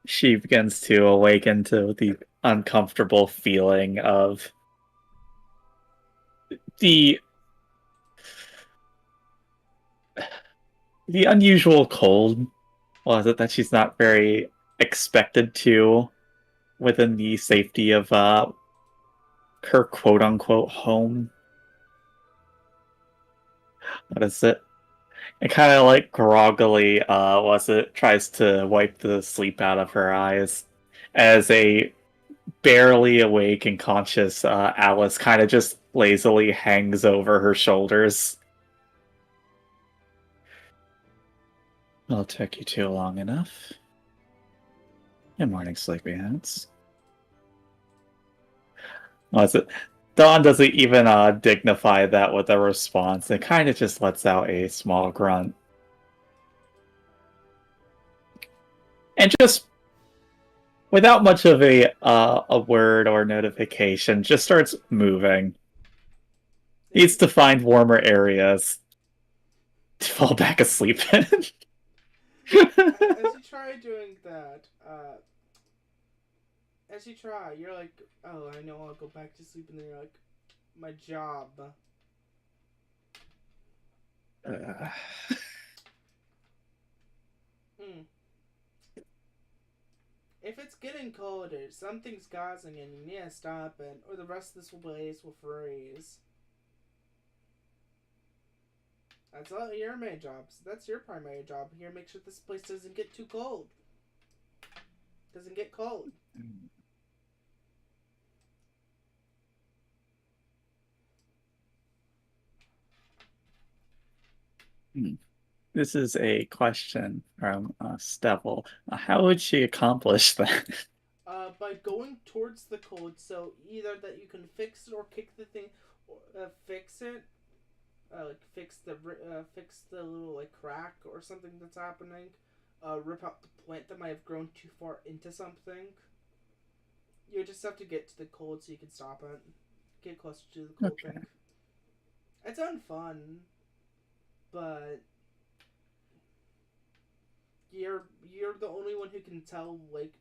she begins to awaken to the uncomfortable feeling of the unusual cold. Was it that she's not very expected to within the safety of her quote-unquote home? What is it? It kind of like groggily, tries to wipe the sleep out of her eyes as a barely awake and conscious Alice kind of just lazily hangs over her shoulders. It'll take you too long enough. Good morning, sleepyheads. Was it? Dawn doesn't even dignify that with a response. It kind of just lets out a small grunt. And just without much of a word or notification, just starts moving. Needs to find warmer areas to fall back asleep in. As you try doing that, you're like, oh, I know I'll go back to sleep, and then you're like, my job. If it's getting colder, something's causing it, and you need to stop it, or the rest of this place will freeze. That's all your main jobs. That's your primary job here. Make sure this place doesn't get too cold. Doesn't get cold. This is a question from Stevel. How would she accomplish that? By going towards the cold. So either that you can fix it or kick the thing, or fix it. Like fix the little like crack or something that's happening. Rip out the plant that might have grown too far into something. You just have to get to the cold so you can stop it. Get closer to the cold thing. It's unfun, but you're the only one who can tell like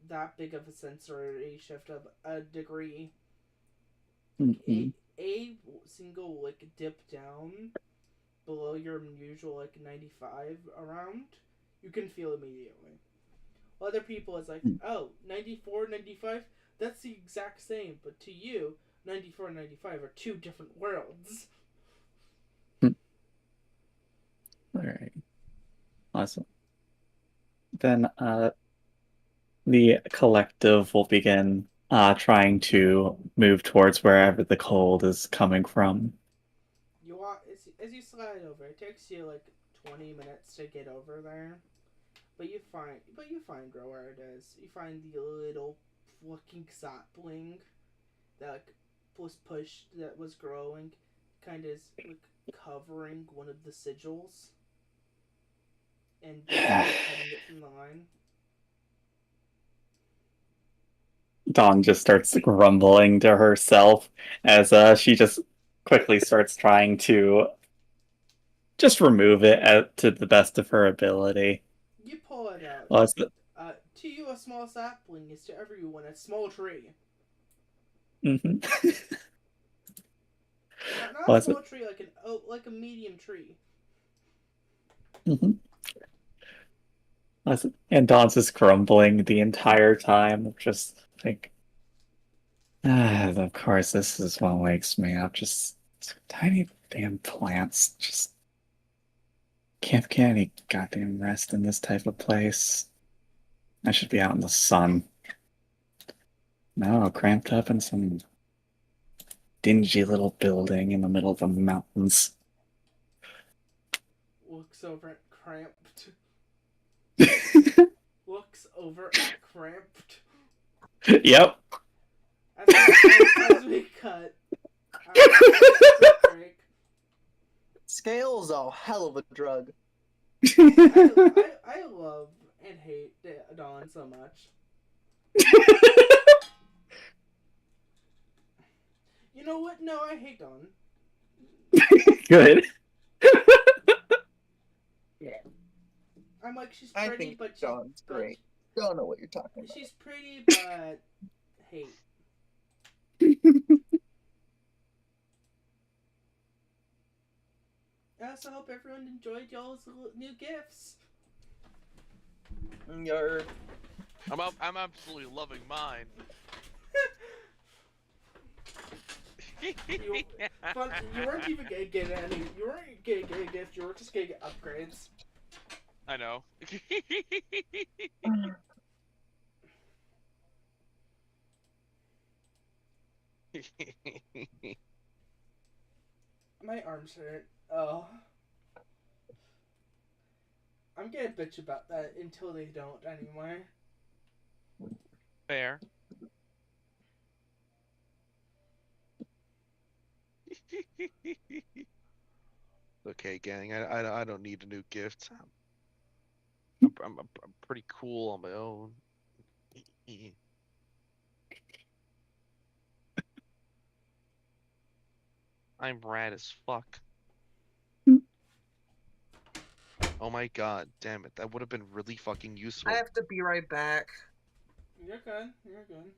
that big of a sensory shift of a degree. Mhm. A single like dip down below your usual like 95 around, you can feel immediately. Other people it's like, oh, 94, 95, that's the exact same, but to you, 94 and 95 are two different worlds. All right. Awesome. Then the collective will begin trying to move towards wherever the cold is coming from. You walk as you slide over. It takes you like 20 minutes to get over there, but you find where it is. You find the little fucking sapling that like, was pushed that was growing, kind of is like covering one of the sigils and basically cutting it from the line. Dawn just starts grumbling to herself as she just quickly starts trying to just remove it to the best of her ability. You pull it out. Well, it's To you, a small sapling is to everyone a small tree. mhm. Not Well, a it's small tree like a medium tree. mhm. And Dawn's just grumbling the entire time, just like, of course, this is what wakes me up. Just tiny damn plants. Just can't get any goddamn rest in this type of place. I should be out in the sun. No, cramped up in some dingy little building in the middle of the mountains. Looks over at cramped. Looks over at cramped. Yep. As we cut. Quick break. Scale's a hell of a drug. I love and hate Dawn so much. You know what? No, I hate Dawn. Good. I'm like, she's I pretty, think but she's Dawn's great. Don't know what you're talking about. She's pretty, but hate. I also hope everyone enjoyed y'all's new gifts. You're I'm absolutely loving mine. You weren't even gonna get any. You weren't gonna get a gift. You were just gonna get upgrades. I know. My arms hurt. Oh. I'm gonna bitch about that until they don't anymore. Fair. Okay, gang. I don't need a new gift. I'm pretty cool on my own. I'm rad as fuck. Oh my god, damn it. That would have been really fucking useful. I have to be right back. You're good. You're good.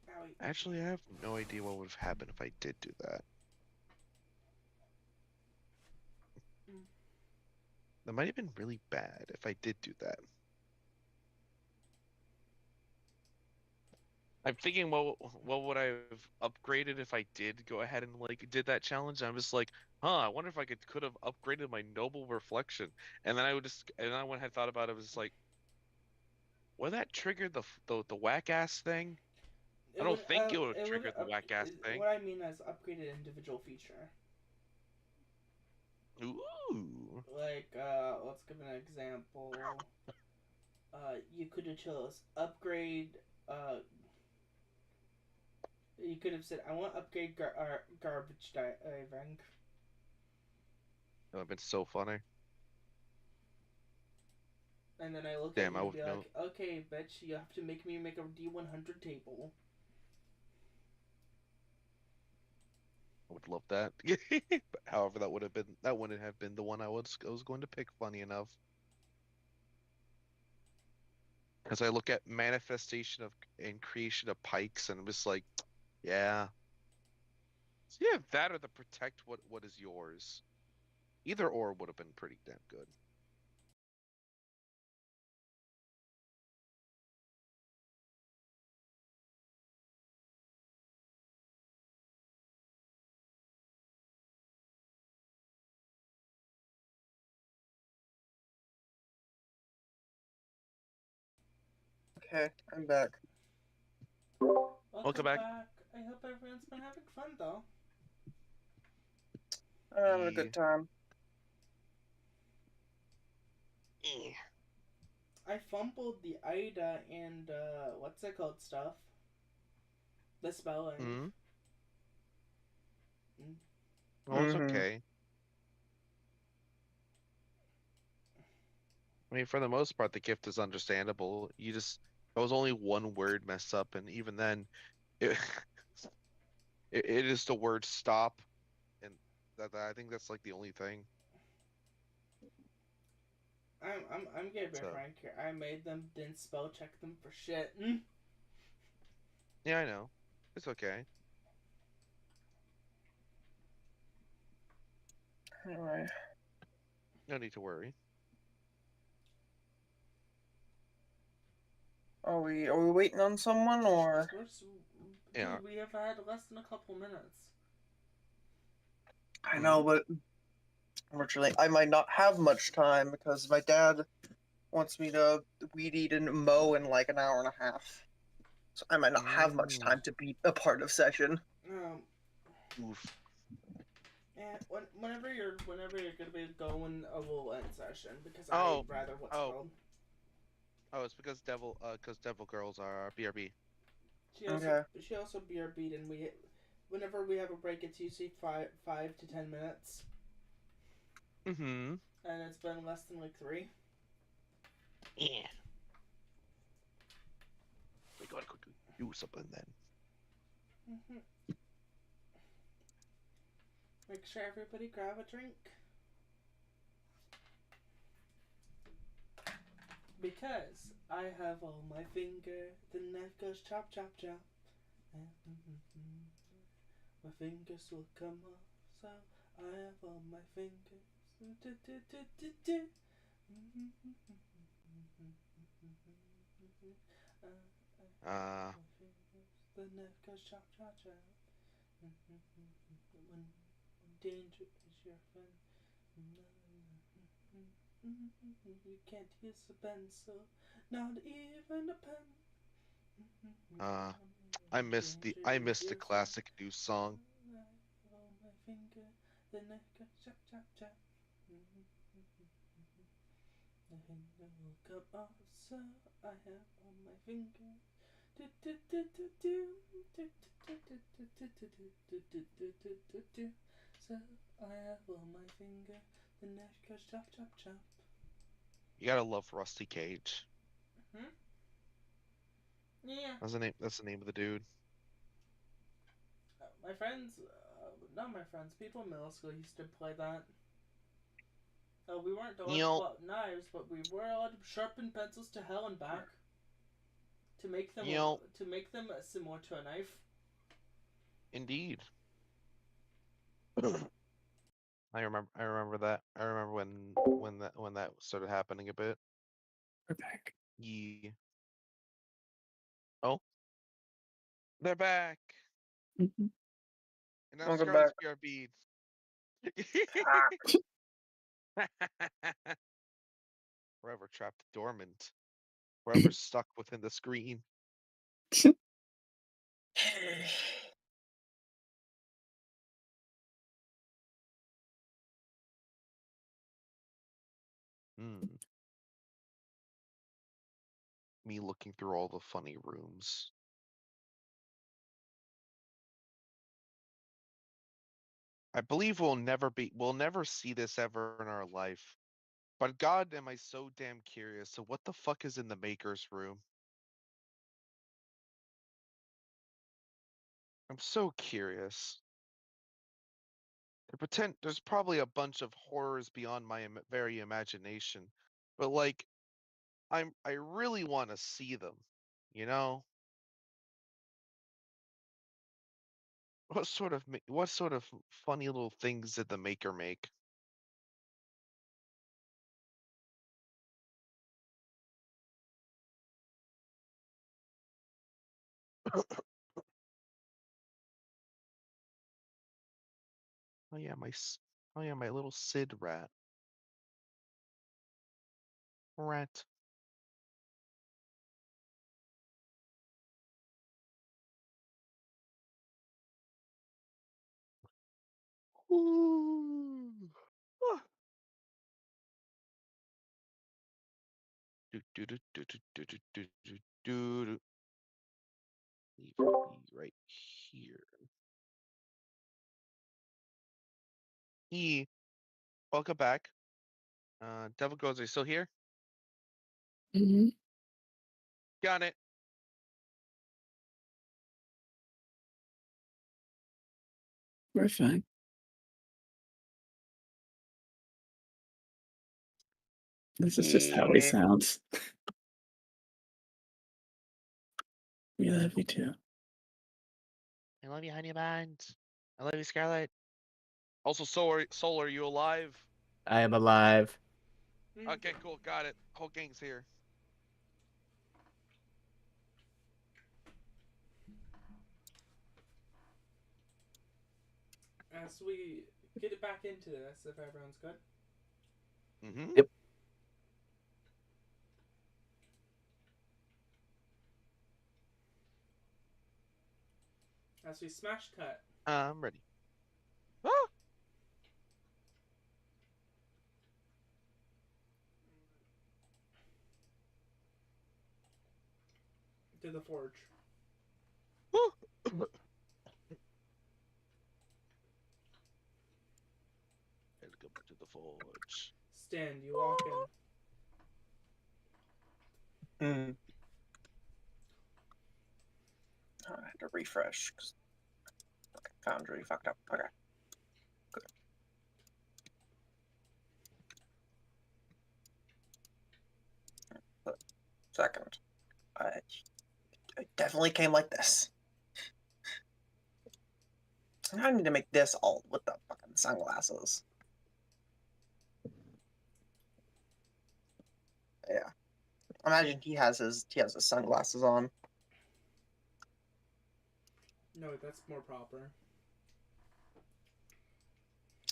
Owie. Actually, I have no idea what would have happened if I did do that. That might have been really bad if I did do that. I'm thinking, what would I have upgraded if I did go ahead and like did that challenge? I'm just like, I wonder if I could have upgraded my noble reflection, and then when I thought about it, I was just like, would that trigger the whack ass thing? I don't think it would trigger the whack ass thing. What I mean is upgraded individual feature. Ooh. Like, let's give an example. You could have chose upgrade. You could have said, "I want to upgrade garbage diving." That would have been so funny. And then I look Damn, at you I and be would like, "Okay, bitch, you have to make me make a D100 table." I would love that. However, that wouldn't have been the one I was going to pick. Funny enough. Because I look at manifestation of and creation of pikes, and I'm just like, yeah. So yeah, that or the protect what is yours. Either or would have been pretty damn good. Okay, I'm back. Welcome back. I hope everyone's been having fun though. I'm having a good time. Eh. I fumbled the Ida and what's it called stuff. The spelling. Hmm. Mm. Well, it's Mhm. okay. I mean, for the most part, the gift is understandable. You just there was only one word messed up, and even then, it it is the word stop, and I think that's like the only thing. I'm gonna be So frank here. I made them, didn't spell check them for shit. Mm. yeah, I know. It's okay. Alright. No need to worry. Are we waiting on someone or? Yeah. Dude, we have had less than a couple minutes. I know, but unfortunately, I might not have much time because my dad wants me to weed eat and mow in like an hour and a half. So I might not have much Mm. time to be a part of session. Um, Oof. and whenever you're gonna be going, we'll end session because Oh. I'd rather what's Oh. called. Oh, it's because Devil Girls are BRB. Okay. She also BRB'd and whenever we have a break, it's usually 5 to 10 minutes, Mm-hmm. and it's been less than like 3. Yeah. We gotta go do something then. Mm-hmm. Make sure everybody grab a drink. Because I have on my finger, the knife goes chop chop chop. My fingers will come off, so I have on my fingers. Uh, The knife goes chop chop chop. When danger is your friend. You can't use a pencil, not even a pen. I miss the classic news song. On my finger, the neck goes chop chop chop. The finger will come off, so I have on my finger. So I have on my finger, the neck goes chop chop chop. You gotta love Rusty Cage. Hmm? Yeah. That's the name. That's the name of the dude. My friends, not my friends, people in middle school used to play that. We weren't allowed to pull out knives, but we were allowed to sharpen pencils to hell and back to make them similar to a knife. Indeed. I remember that. I remember when that started happening a bit. We're back. Yeah. Oh, they're back. Mhm. And now Welcome Scarlet's back. BRB. Forever trapped dormant. Forever stuck within the screen. Hmm. Me looking through all the funny rooms. I believe we'll never see this ever in our life. But God, am I so damn curious. So what the fuck is in the maker's room? I'm so curious. There's probably a bunch of horrors beyond my very imagination. But like, I really want to see them. You know, what sort of funny little things did the maker make? Oh yeah, oh yeah, my little Sid rat. Rat. Ooh. Ah. Do, do, do, do, do, do, do, do, do, do. Leave me right here. Welcome back. Devil Goes, are you still here? Hmm. Got it. We're fine. This is just how he Yeah. sounds. We love you too. I love you, honey buns. I love you, Scarlet. Also, Soul, are you alive? I am alive. Okay, cool, got it. Whole gang's here. As we get it back into this, if everyone's good. Mm-hmm. Yep. As we smash cut. I'm ready. Ah! To the forge. Welcome to the forge. Stand, you walk in. I had to refresh because Foundry fucked up. Okay. Good. Second. It definitely came like this. I need to make this all with the fucking sunglasses. Yeah. Imagine he has his sunglasses on. No, that's more proper.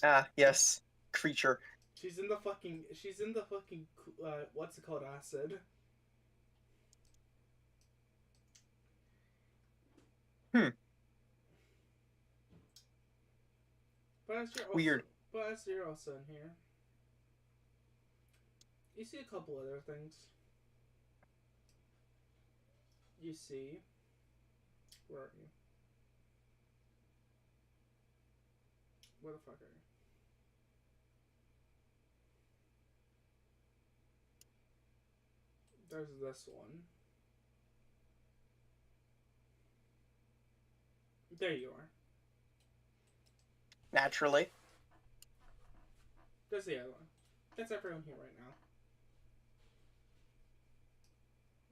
Ah, yes. Creature. She's in the fucking what's it called, acid. But as you're also, Weird. But as you're also in here, you see a couple other things. You see, where are you? Where the fuck are you? There's this one. There you are. Naturally. There's the other one. That's everyone here right now.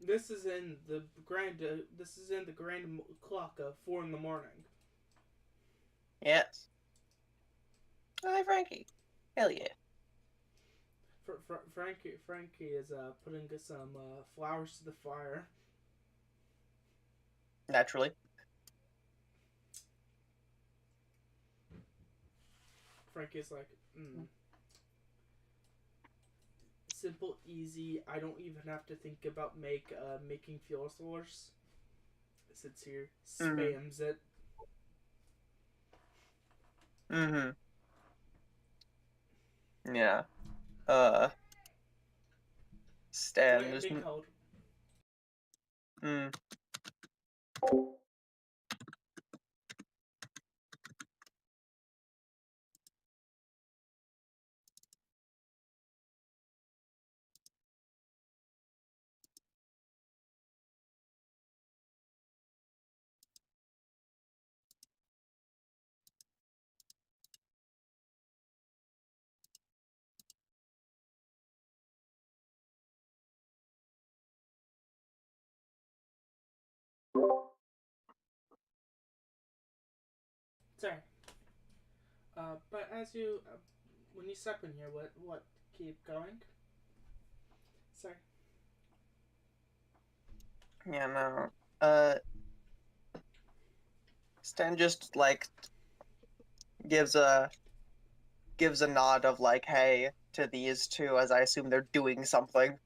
This is in the grand. This is in the grand clock of 4 in the morning. Yes. Hi, Frankie. Hell yeah. Frankie is putting some flowers to the fire. Naturally. Frankie's like, simple, easy. I don't even have to think about making fuel source. Sits here, spams it. Mm-hmm. Yeah. Stan Wait, I'm being held. Sorry. But as you, when you step in here, what, keep going? Sorry. Yeah, no. Stan just like gives a nod of like, hey, to these two, as I assume they're doing something.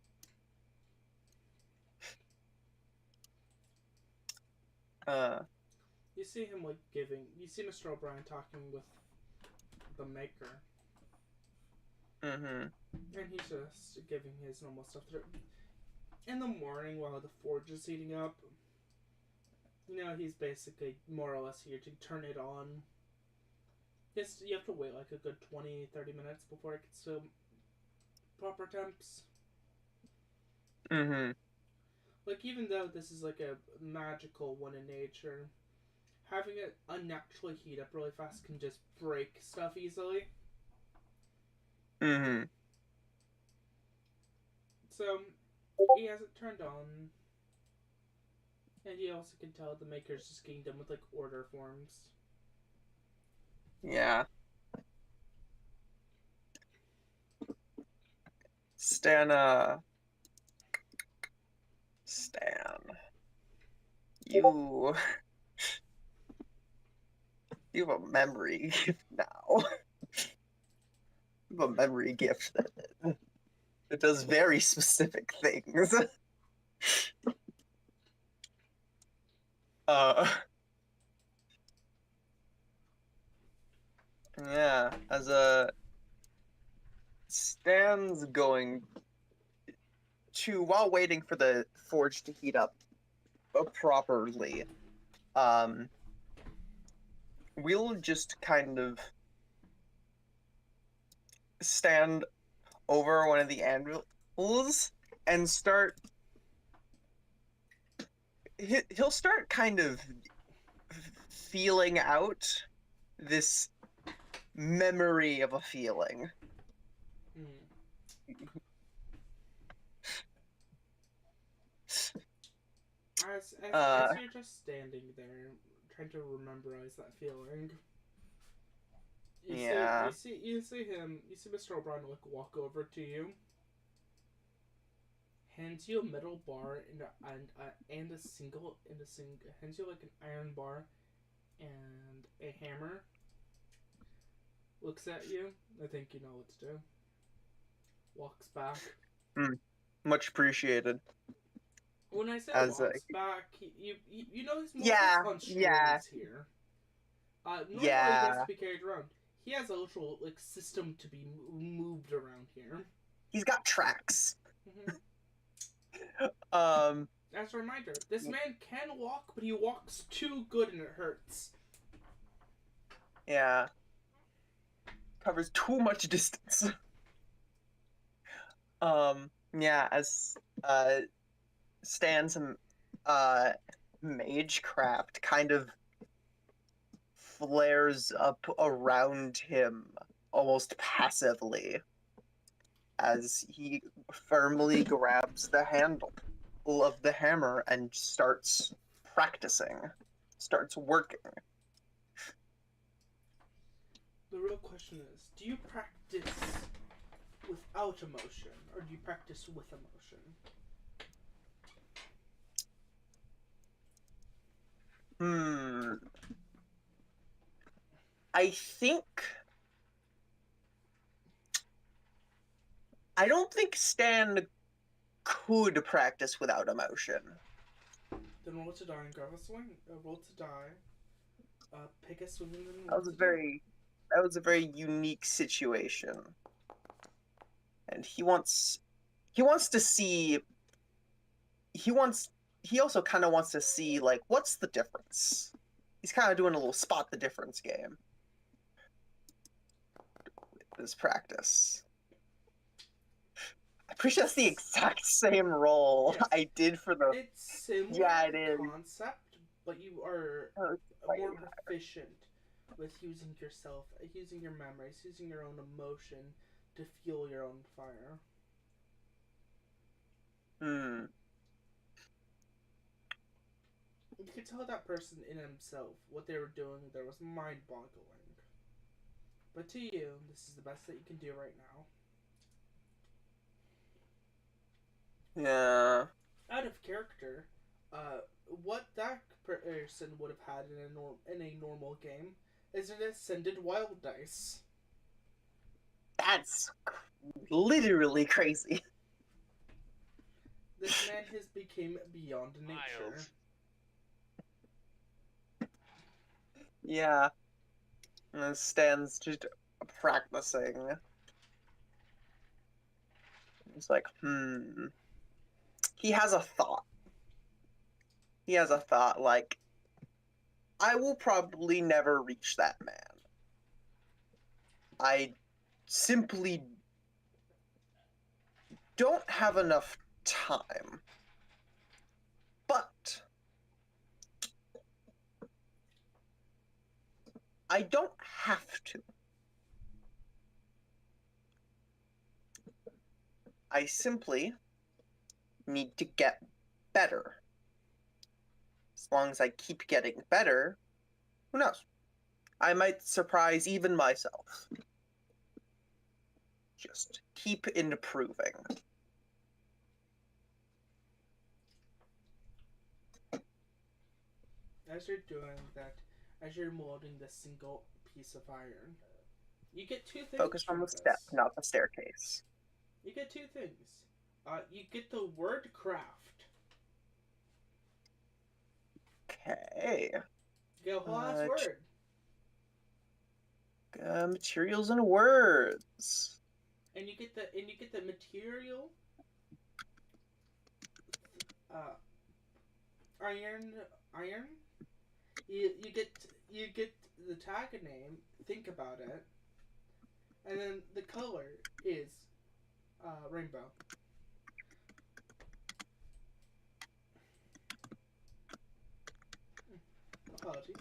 You see him you see Mr. O'Brien talking with the maker, Mm-hmm. and he's just giving his normal stuff. In the morning, while the forge is heating up, he's basically more or less here to turn it on. Yes, you have to wait like a good 20-30 minutes before it gets to proper temps. Mm-hmm. Like, even though this is like a magical one in nature, having it unnaturally heat up really fast can just break stuff easily. Mm-hmm. So, he has it turned on. And you also can tell the maker's just getting done with like order forms. Yeah. Stan, you you have a memory gift now. You have a memory gift that does very specific things. uh, yeah, as a Stan's going to, while waiting for the forge to heat up properly, we'll just kind of stand over one of the anvils and start. He'll start kind of feeling out this memory of a feeling. As you're just standing there, trying to rememberize that feeling, you see Mr. O'Brien like walk over to you, hands you a metal bar and a single hands you like an iron bar and a hammer. Looks at you. I think you know what to do. Walks back. Much appreciated. When I say As walks back, you know he's more on strings here. Normally he has to be carried around. He has a literal like system to be moved around here. He's got tracks. As a reminder, this man can walk, but he walks too good and it hurts. Yeah. Covers too much distance. Yeah, as Stan's magecraft kind of flares up around him almost passively as he firmly grabs the handle of the hammer and starts practicing, starts working. The real question is, do you practice without emotion, or do you practice with emotion? I don't think Stan could practice without emotion. Then roll to die and grab a swing. Roll to die. Pick a swing and then That was a very unique situation. And he also kind of wants to see, like, what's the difference? He's kind of doing a little spot the difference game with this practice. I'm pretty sure that's the exact same role I did for the. It's similar concept, but you are more proficient with using yourself, using your memories, using your own emotion to fuel your own fire. You could tell that person in himself what they were doing there was mind-boggling. But to you, this is the best that you can do right now. Yeah. Out of character, what that person would have had in a normal game is an ascended wild dice. That's literally crazy. This man has become beyond nature. Wild. Yeah. And Stan's just practicing. It's like, He has a thought. He has a thought like, I will probably never reach that man. I simply don't have enough time. But I don't have to. I simply need to get better. As long as I keep getting better, who knows? I might surprise even myself. Just keep improving. As you're doing that, as you're molding this single piece of iron, you get two things. Focus on the step, not the staircase. You get two things. You get the word craft. Okay. You get a whole ass word. Materials and words. And you get the material. Iron. You get the tag name. Think about it. And then the color is rainbow. Apologies.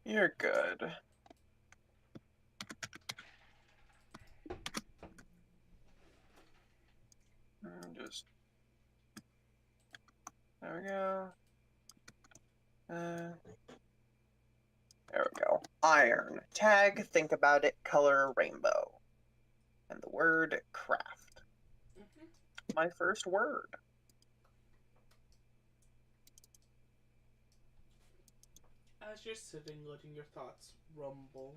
You're good. Just there we go. There we go. Iron. Tag, think about it, color, rainbow. And the word craft. My first word. As you're sitting, letting your thoughts rumble,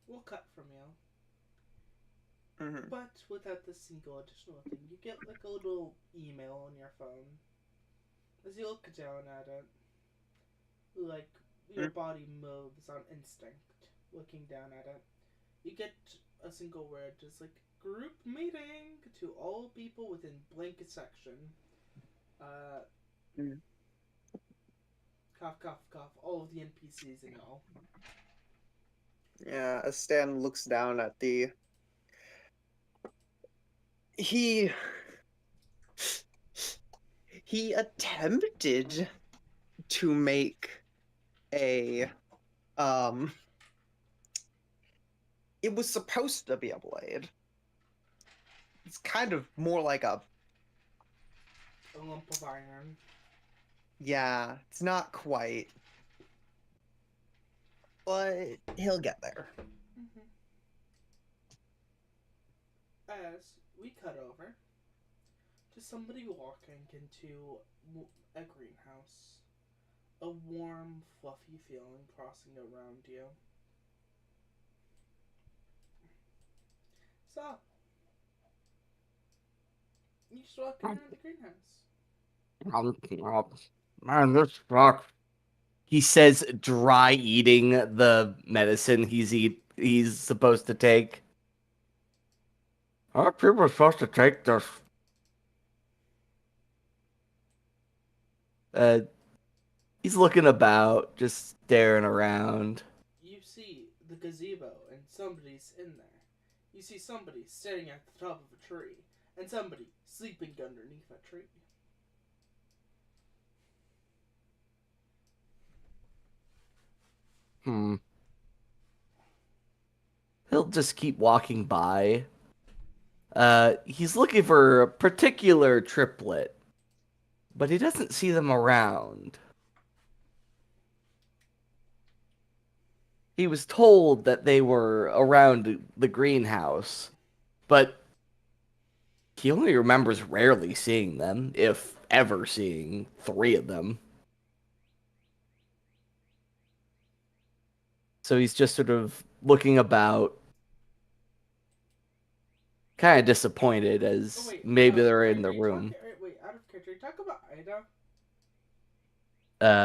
we'll cut from you. Mm-hmm. But without the single additional thing, you get like a little email on your phone. As you look down at it, like your body moves on instinct, looking down at it. You get a single word, just like group meeting to all people within blank section. Cough, cough, cough. All of the NPCs and all. Yeah, as Stan looks down at the... He attempted to make a... It was supposed to be a blade. It's kind of more like a lump of iron. Yeah, it's not quite. But he'll get there. As we cut over to somebody walking into a greenhouse, a warm, fluffy feeling crossing around you. So, you just walk into the greenhouse. Man, this sucks. He says, dry eating the medicine he's supposed to take. Are people supposed to take this? He's looking about, just staring around. You see the gazebo, and somebody's in there. You see somebody standing at the top of a tree, and somebody sleeping underneath a tree. He'll just keep walking by. He's looking for a particular triplet, but he doesn't see them around. He was told that they were around the greenhouse, but he only remembers rarely seeing them, if ever seeing three of them. So he's just sort of looking about, kind of disappointed Oh, as wait, maybe they're wait, in the are you room. wait, out of character, you talk about Ida?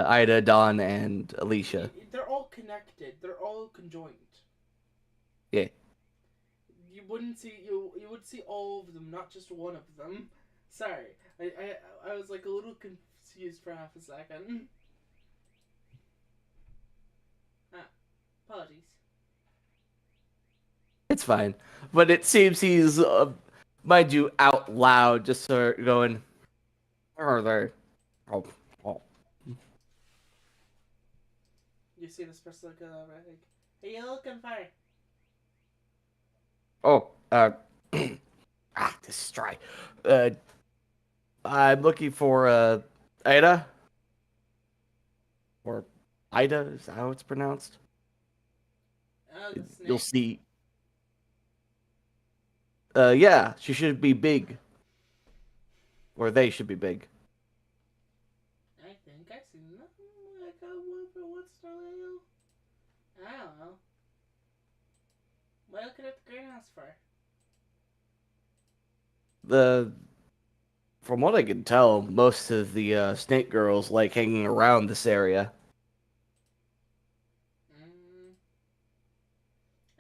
Ida, Dawn, and Alicia. They're all connected. They're all conjoined. Yeah. You wouldn't see you would see all of them, not just one of them. Sorry, I was like a little confused for half a second. Ah, apologies. It's fine. But it seems he's, mind you, out loud, just sort of going, where are they? Oh, oh. You see this person look over like, hey, you looking for? Oh, this is dry. I'm looking for, Ida? Or Ida, is that how it's pronounced? Oh, the snake. You'll see. Yeah, she should be big. Or they should be big. I think I see nothing like a wolf. What's the deal? I don't know. What are you looking at the greenhouse for? From what I can tell, most of the snake girls like hanging around this area.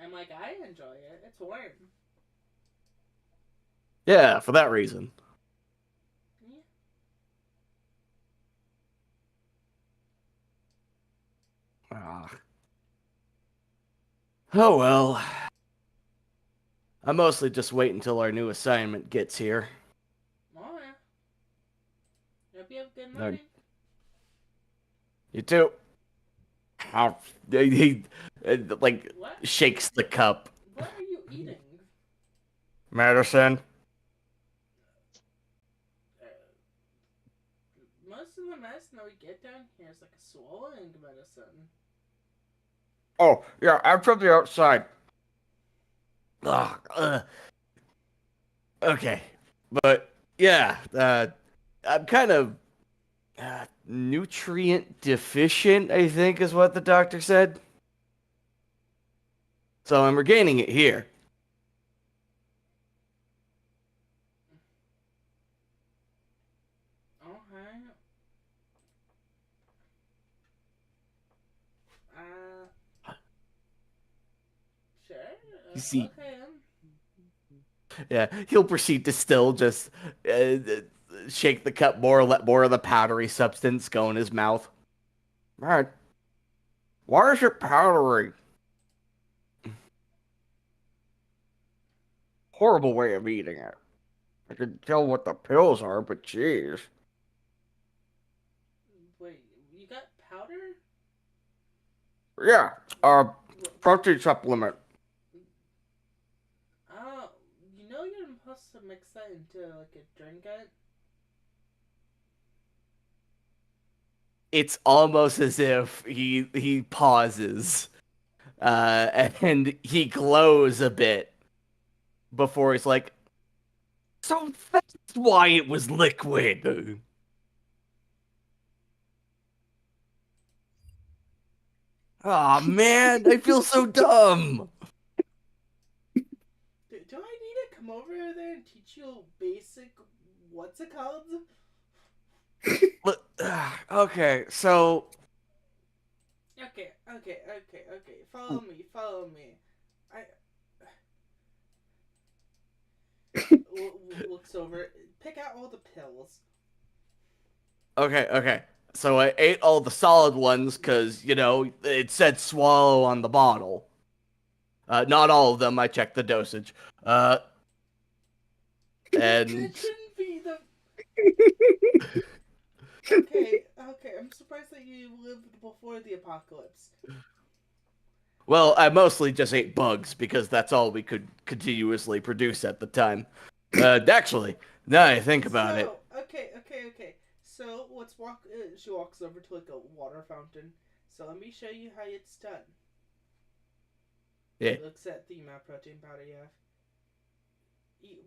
I'm like, I enjoy it. It's warm. Yeah, for that reason. Yeah. Ah. Oh well. I mostly just wait until our new assignment gets here. Oh yeah. Hope you have a good No. morning. You too. How he like What? shakes the cup. What are you eating? Medicine. Most of the medicine that we get down here is like a swallowing medicine. Oh yeah, I'm from the outside. Ugh, okay, but yeah, I'm kind of nutrient deficient, I think is what the doctor said. So I'm regaining it here. Okay. Sure. You see, Okay. yeah, he'll proceed to still just shake the cup more, let more of the powdery substance go in his mouth. Man, why is it powdery? Horrible way of eating it. I can tell what the pills are, but jeez. Wait, you got powder? Yeah, What? protein supplement. Oh, you know you're supposed to mix that into like a drink it? It's almost as if he pauses, and he glows a bit before he's like, "So that's why it was liquid." Aw, man, I feel so dumb. Do I need to come over there and teach you basic, what's it called? Look, okay, so Okay. Follow me. I looks over. Pick out all the pills. okay. So I ate all the solid ones because, it said swallow on the bottle. Not all of them. I checked the dosage. And That shouldn't be the. Okay. I'm surprised that you lived before the apocalypse. Well, I mostly just ate bugs because that's all we could continuously produce at the time. Actually, now I think about it. So, okay. So let's walk. She walks over to like a water fountain. So let me show you how it's done. Yeah. She looks at the amount of protein powder you have.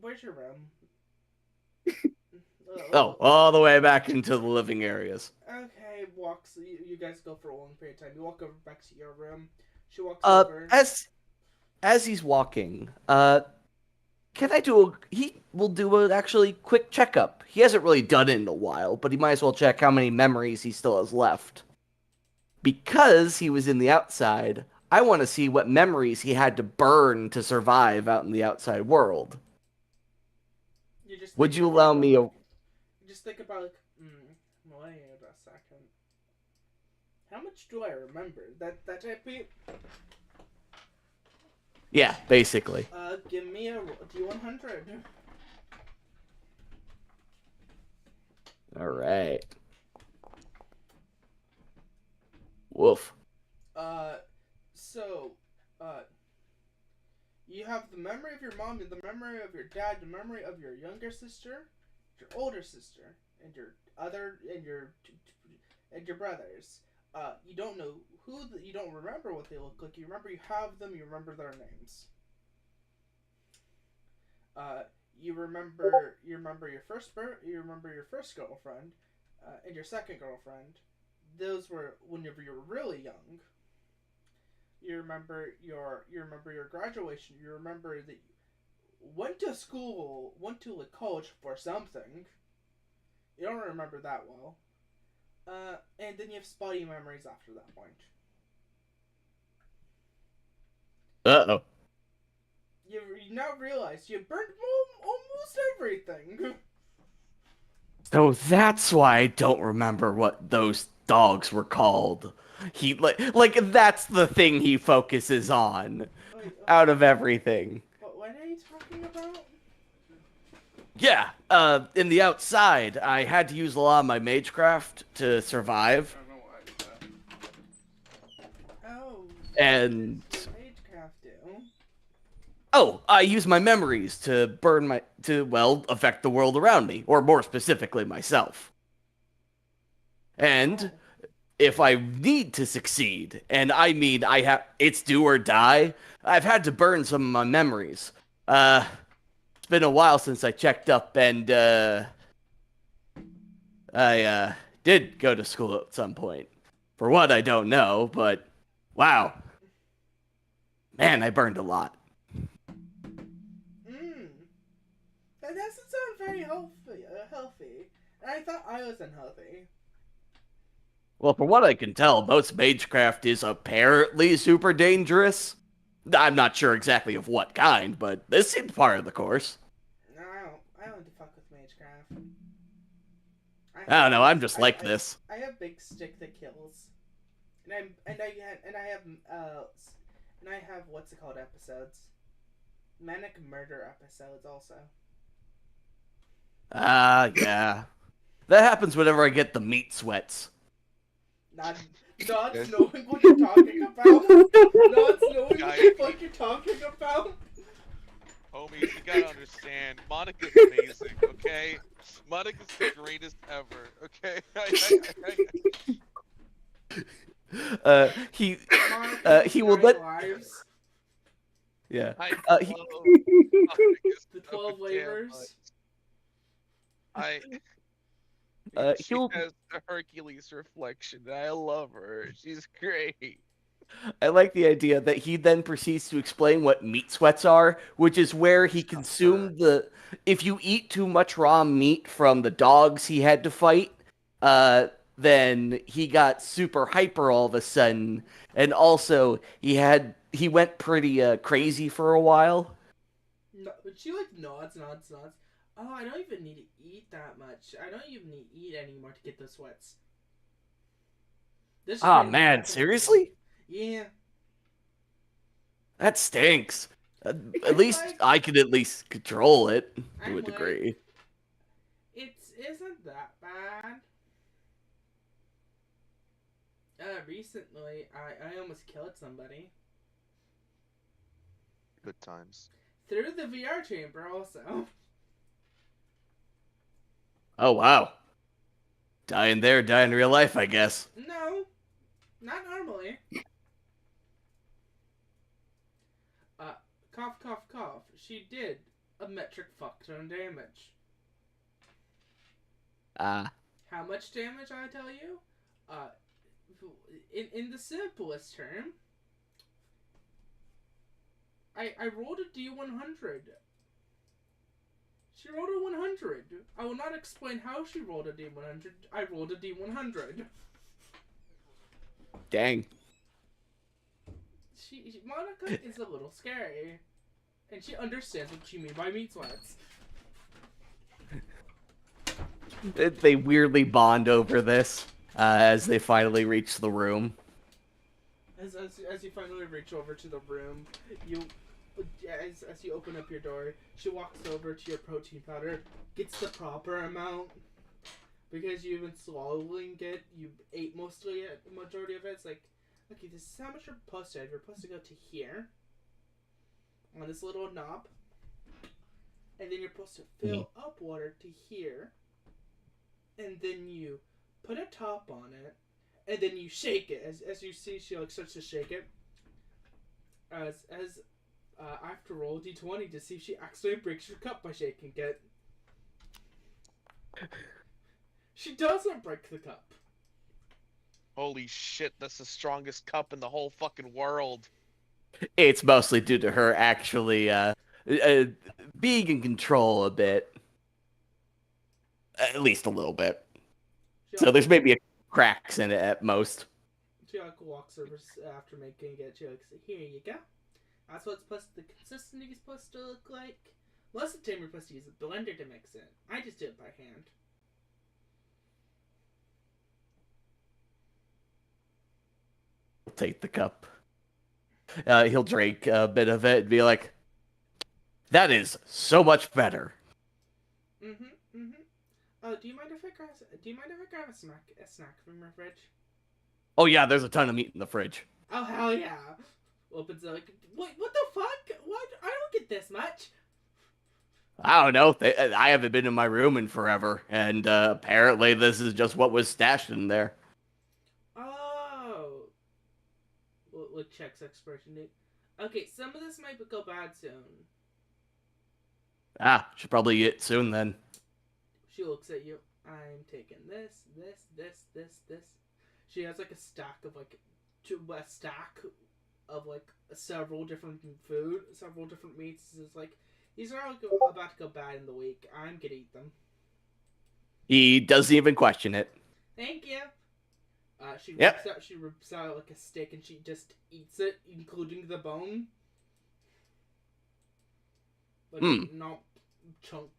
Where's your room? Oh, all the way back into the living areas. Okay, walks. You guys go for a long period of time. You walk over back to your room. She walks over. As he's walking, can I do he will do an actually quick checkup. He hasn't really done it in a while, but he might as well check how many memories he still has left. Because he was in the outside, I want to see what memories he had to burn to survive out in the outside world. Would you allow me a... You just think about like, wait a second. How much do I remember? That type of... Yeah, basically. Give me a D100. All right. Woof. So, you have the memory of your mom, the memory of your dad, the memory of your younger sister, your older sister, and your brothers. You don't know you don't remember what they look like. You remember you have them. You remember their names. You remember your first girlfriend, and your second girlfriend. Those were whenever you were really young. You remember your graduation. You remember that you went to like college for something. You don't remember that well. And then you have spotty memories after that point. Uh-oh. You now realize you burned almost everything. So that's why I don't remember what those dogs were called. He like that's the thing he focuses on out of everything. What are you talking about? Yeah, in the outside, I had to use a lot of my magecraft to survive. Oh. And Magecraft do. oh, I use my memories to affect the world around me, or more specifically, myself. And if I need to succeed, and I mean it's do or die, I've had to burn some of my memories. It's been a while since I checked up, and I did go to school at some point. For what, I don't know, but wow. Man, I burned a lot. That doesn't sound very healthy. And I thought I was unhealthy. Well, from what I can tell, most magecraft is apparently super dangerous. I'm not sure exactly of what kind, but this seemed part of the course. No, I don't want to fuck with magecraft. I don't know. I'm just like this. I have big stick that kills, and I have what's it called episodes, manic murder episodes also. Yeah. That happens whenever I get the meat sweats. Not knowing what you're talking about. Not knowing what the fuck you're talking about. Homies, you gotta understand, Monica's amazing, okay? Monica's the greatest ever, okay? He will let... Lives. Yeah. The 12 labors. She has the Hercules reflection. I love her. She's great. I like the idea that he then proceeds to explain what meat sweats are, which is where he consumed the... If you eat too much raw meat from the dogs he had to fight, then he got super hyper all of a sudden, and also he went pretty crazy for a while. No, but she like nods. Oh, I don't even need to eat that much. I don't even need to eat anymore to get the sweats. Oh man, seriously? Yeah. That stinks. At least I could at least control it to a degree. It isn't that bad. Recently, I almost killed somebody. Good times. Through the VR chamber, also. Oh wow. Die in there, die in real life, I guess. No, not normally. Cough, cough, cough. She did a metric fuck ton damage. Ah. How much damage, I tell you? In the simplest term, I rolled a D100. She rolled a 100. I will not explain how she rolled a D100. I rolled a D100. Dang. Monica is a little scary. And she understands what you mean by meat sweats. They weirdly bond over this as they finally reach the room. As you finally reach over to the room, as you open up your door, she walks over to your protein powder, gets the proper amount, because you've been swallowing it, you ate majority of it. It's like, okay, this is how much you're supposed to have. You're supposed to go to here, on this little knob, and then you're supposed to fill up water to here, and then you put a top on it, and then you shake it. As you see, she like starts to shake it. I have to roll d20 to see if she accidentally breaks your cup by shaking it. She doesn't break the cup. Holy shit, that's the strongest cup in the whole fucking world. It's mostly due to her actually being in control a bit. At least a little bit. So there's maybe a cracks in it at most. She like walks over after making it. She like, here you go. That's what it's supposed to, the consistency is supposed to look like. Most of the time you're supposed to use a blender to mix it. I just do it by hand. Take the cup. He'll drink a bit of it and be like, that is so much better. Oh, do you mind if I grab a snack from your fridge? Oh yeah, there's a ton of meat in the fridge. Oh hell yeah! Opens it like, what the fuck? What? I don't get this much. I don't know. I haven't been in my room in forever, and apparently this is just what was stashed in there. Oh. What checks expiration date? Okay, some of this might go bad soon. Should probably get soon then. She looks at you. I'm taking this. She has like a stack of several different several different meats. It's like, these are all about to go bad in the week. I'm gonna eat them. He doesn't even question it. Thank you. She rips out like a steak and she just eats it, including the bone. Like, not chunk.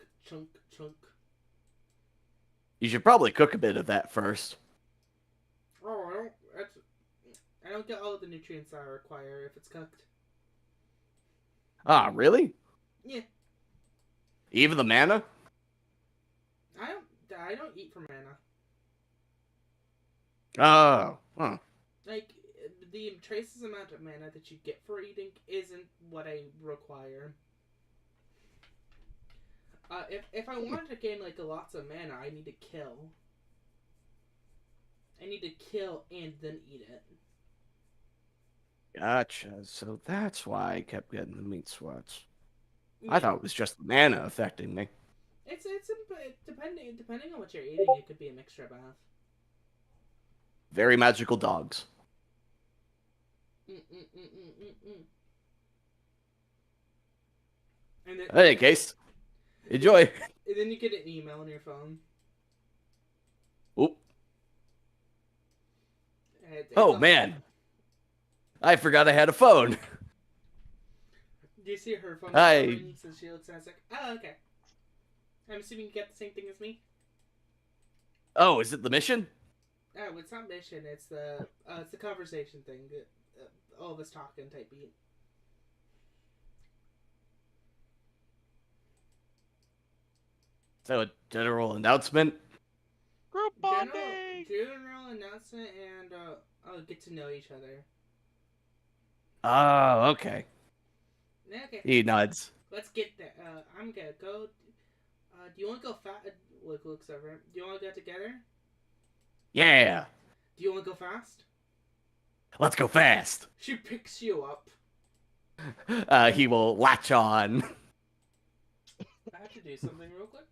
You should probably cook a bit of that first. Oh, I don't get all of the nutrients I require if it's cooked. Ah, really? Yeah. Even the mana? I don't eat for mana. Oh, huh. Like, the traces amount of mana that you get for eating isn't what I require. If I wanted to gain like lots of mana, I need to kill. I need to kill and then eat it. Gotcha. So that's why I kept getting the meat sweats. Yeah. I thought it was just the mana affecting me. It's depending on what you're eating, it could be a mixture of both. Very magical dogs. And then, In any case, enjoy. And then you get an email on your phone. Oop. Oh, man. I forgot I had a phone. Do you see her phone? Hi. So she looks and it's like, oh, okay. I'm assuming you get the same thing as me? Oh, is it the mission? Oh, it's not mission. It's the conversation thing. All of us talking type beat. So a general announcement? Group bonding! General announcement and get to know each other. Oh, okay. Okay. He nods. Let's get there. I'm gonna go. Do you want to go fast? Looks over. Do you want to go together? Yeah, Do you want to go fast? let's go fast. She picks you up. He will latch on. I have to do something real quick.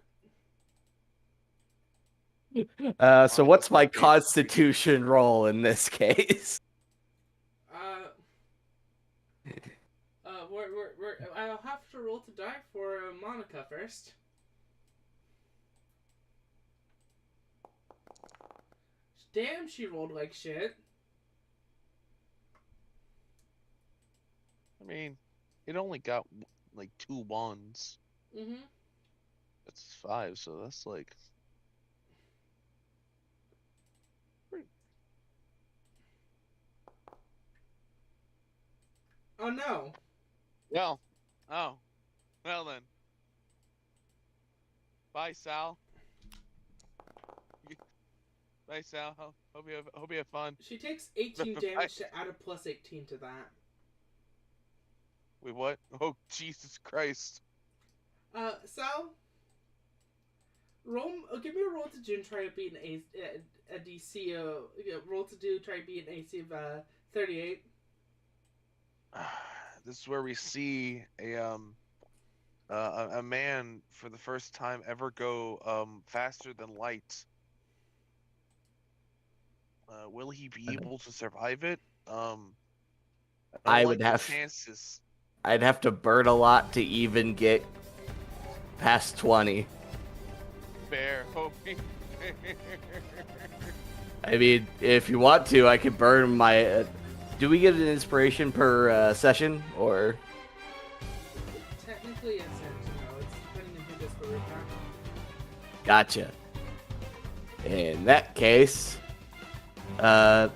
So what's my constitution roll in this case? I'll have to roll to die for Monica first. Damn, she rolled like shit. I mean, it only got like 2 1s. Mm-hmm. That's 5, so that's like. Oh no. Well, oh, well then. Bye, Sal. Bye, Sal. Hope you have fun. She takes 18 damage to add a plus 18 to that. Wait, what? Oh, Jesus Christ. Sal? Give me a roll to do and try to beat a DC, roll to do, try to beat an AC of, 38. This is where we see a man for the first time ever go faster than light. Will he be able to survive it? I would the have chances. I'd have to burn a lot to even get past 20. Fair. I mean, if you want to, I could burn my. Do we get an inspiration per session, or? Technically, it's no. It's depending on who does the recap. Gotcha. In that case, I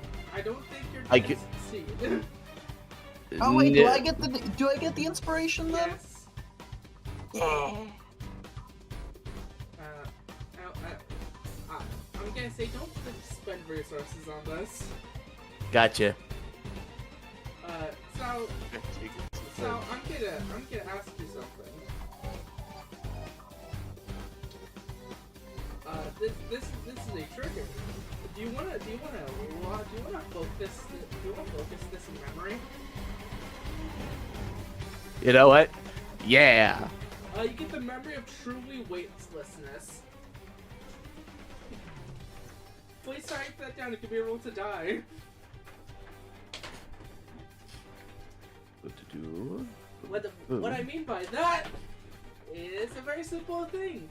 don't think you're I gonna could- succeed. Oh wait, no- do I get the inspiration then? Yes. Yeah. I'm gonna say don't spend resources on this. Gotcha. So I'm gonna ask you something. This is a trigger. Do you wanna focus this in memory? You know what? Yeah. You get the memory of truly weightlessness. Please type that down. It could be a roll to die. What to do? What I mean by that is a very simple thing.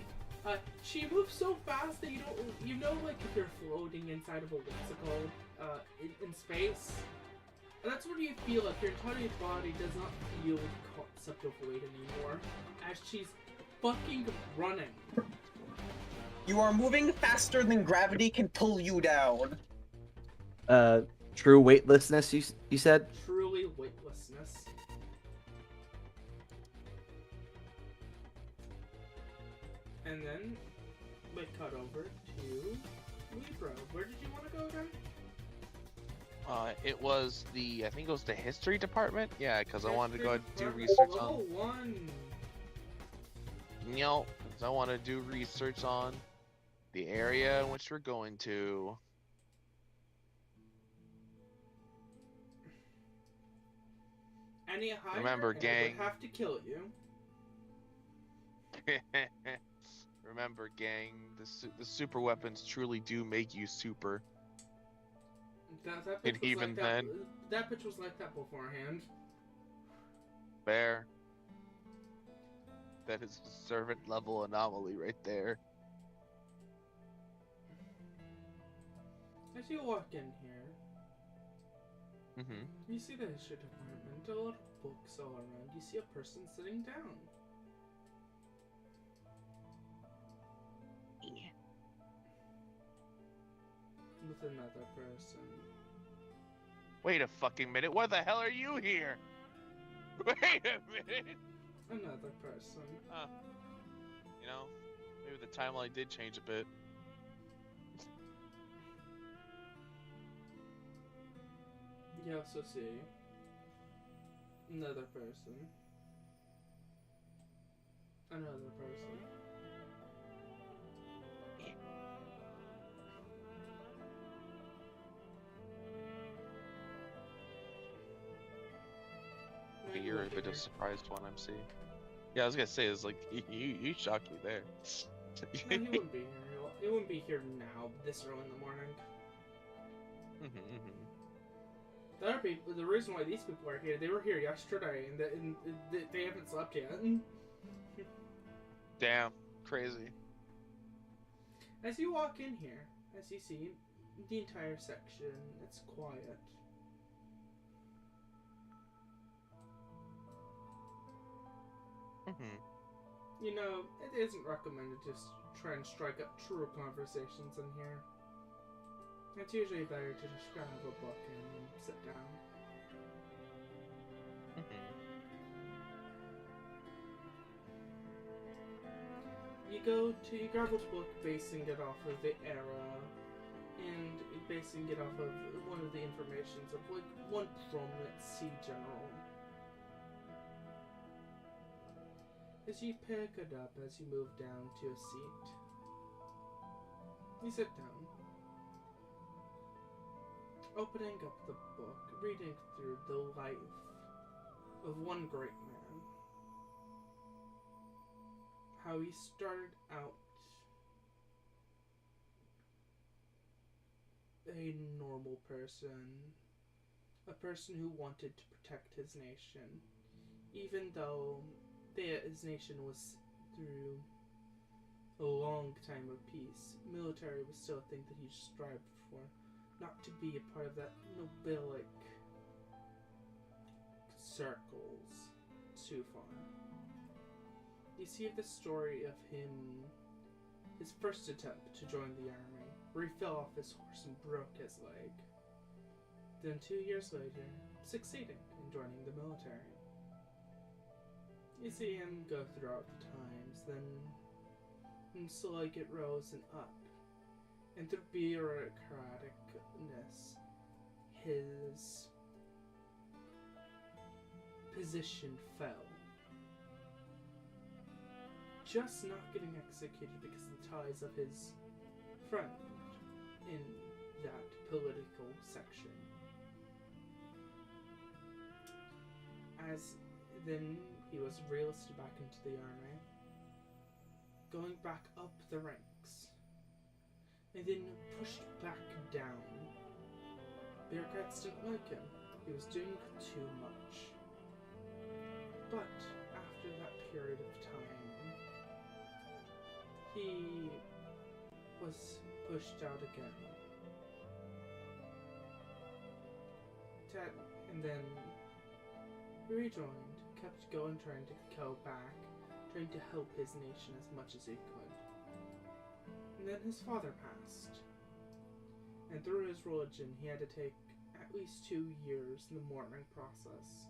She moves so fast that you know, like if you're floating inside of a what's it called, in space. And that's what you feel like. Your entire body does not feel the concept of weight anymore, as she's fucking running. You are moving faster than gravity can pull you down. True weightlessness. You said? Truly weightlessness. And then we cut over to Libra. Where did you want to go again? It was I think it was the history department. Yeah, because I wanted to go ahead and do History research level on. 1. No, because I want to do research on the area in which we're going to. Any higher, Remember, and I gang. would have to kill you. Remember, gang, the super weapons truly do make you super. That And bitch was even like then- that bitch was like that beforehand. Fair. That is a servant level anomaly right there. As you walk in here, Mm-hmm. you see the history department, a lot of books all around. You see a person sitting down. With another person. Wait a fucking minute. Why the hell are you here? Wait a minute. Another person. You know, maybe the timeline did change a bit. You also see another person. person. No, Okay, you you're a won't be bit here. of surprised one, MC. Yeah, I was gonna say, it's like, you shocked me there. No, he wouldn't be here. He wouldn't be here now, this early in the morning. The other people, the reason why these people are here, they were here yesterday, and they haven't slept yet. Damn, crazy. As you walk in here, as you see, the entire section, it's quiet. You know, it isn't recommended to try and strike up true conversations in here. It's usually better to just grab a book and sit down. You grab a book basing it off of the era, and basing it off of one of the informations of like one prominent sea general. As you pick it up, as you move down to a seat, you sit down, opening up the book, reading through the life of one great man. How he started out a normal person, a person who wanted to protect his nation, even though his nation was through a long time of peace. Military was still a thing that he strived for, not to be a part of that nobilic circles too far. You see the story of him, his first attempt to join the army, where he fell off his horse and broke his leg. Then 2 years later, succeeding in joining the military. You see him go throughout the times, then slowly get rose and up. And through bureaucraticness, his position fell. Just not getting executed because of the ties of his friend in that political section. As then he was relisted back into the army, going back up the ranks, and then pushed back down. Bureaucrats didn't like him. He was doing too much. But after that period of time, he was pushed out again. And then rejoined, kept going, trying to go back, trying to help his nation as much as he could. And then his father passed. And through his religion, he had to take at least 2 years in the mourning process.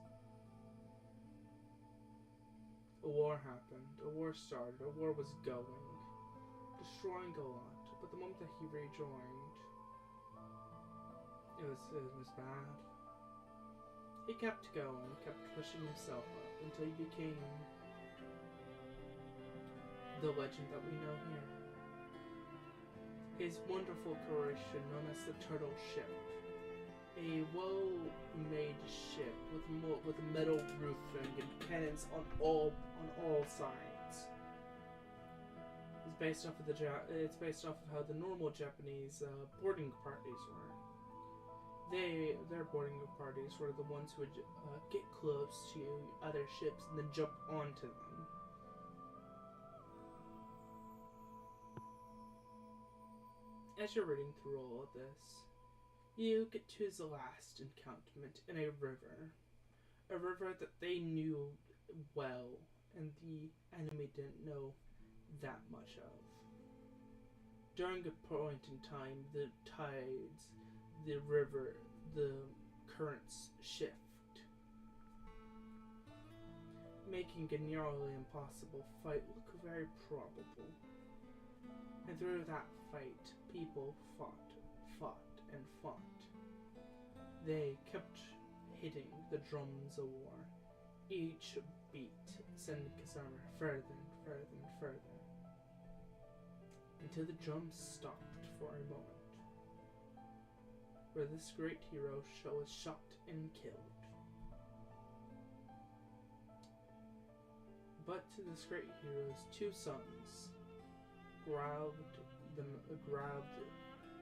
A war happened, a war started, a war was going, destroying a lot, but the moment that he rejoined, it was bad. He kept going, kept pushing himself up until he became the legend that we know here. His wonderful creation known as the Turtle Ship, a well-made ship with metal roofing and cannons on all sides. It's based off of how the normal Japanese boarding parties were. Their boarding parties were the ones who would get close to other ships and then jump onto them. As you're reading through all of this, you get to his last encampment in a river that they knew well and the enemy didn't know that much of. During a point in time, the tides, the river, the currents shift, making a nearly impossible fight look very probable. And through that fight, people fought, and fought. They kept hitting the drums of war. Each beat sending Kasama further and further and further, until the drums stopped for a moment, where this great hero was shot and killed. But this great hero's two sons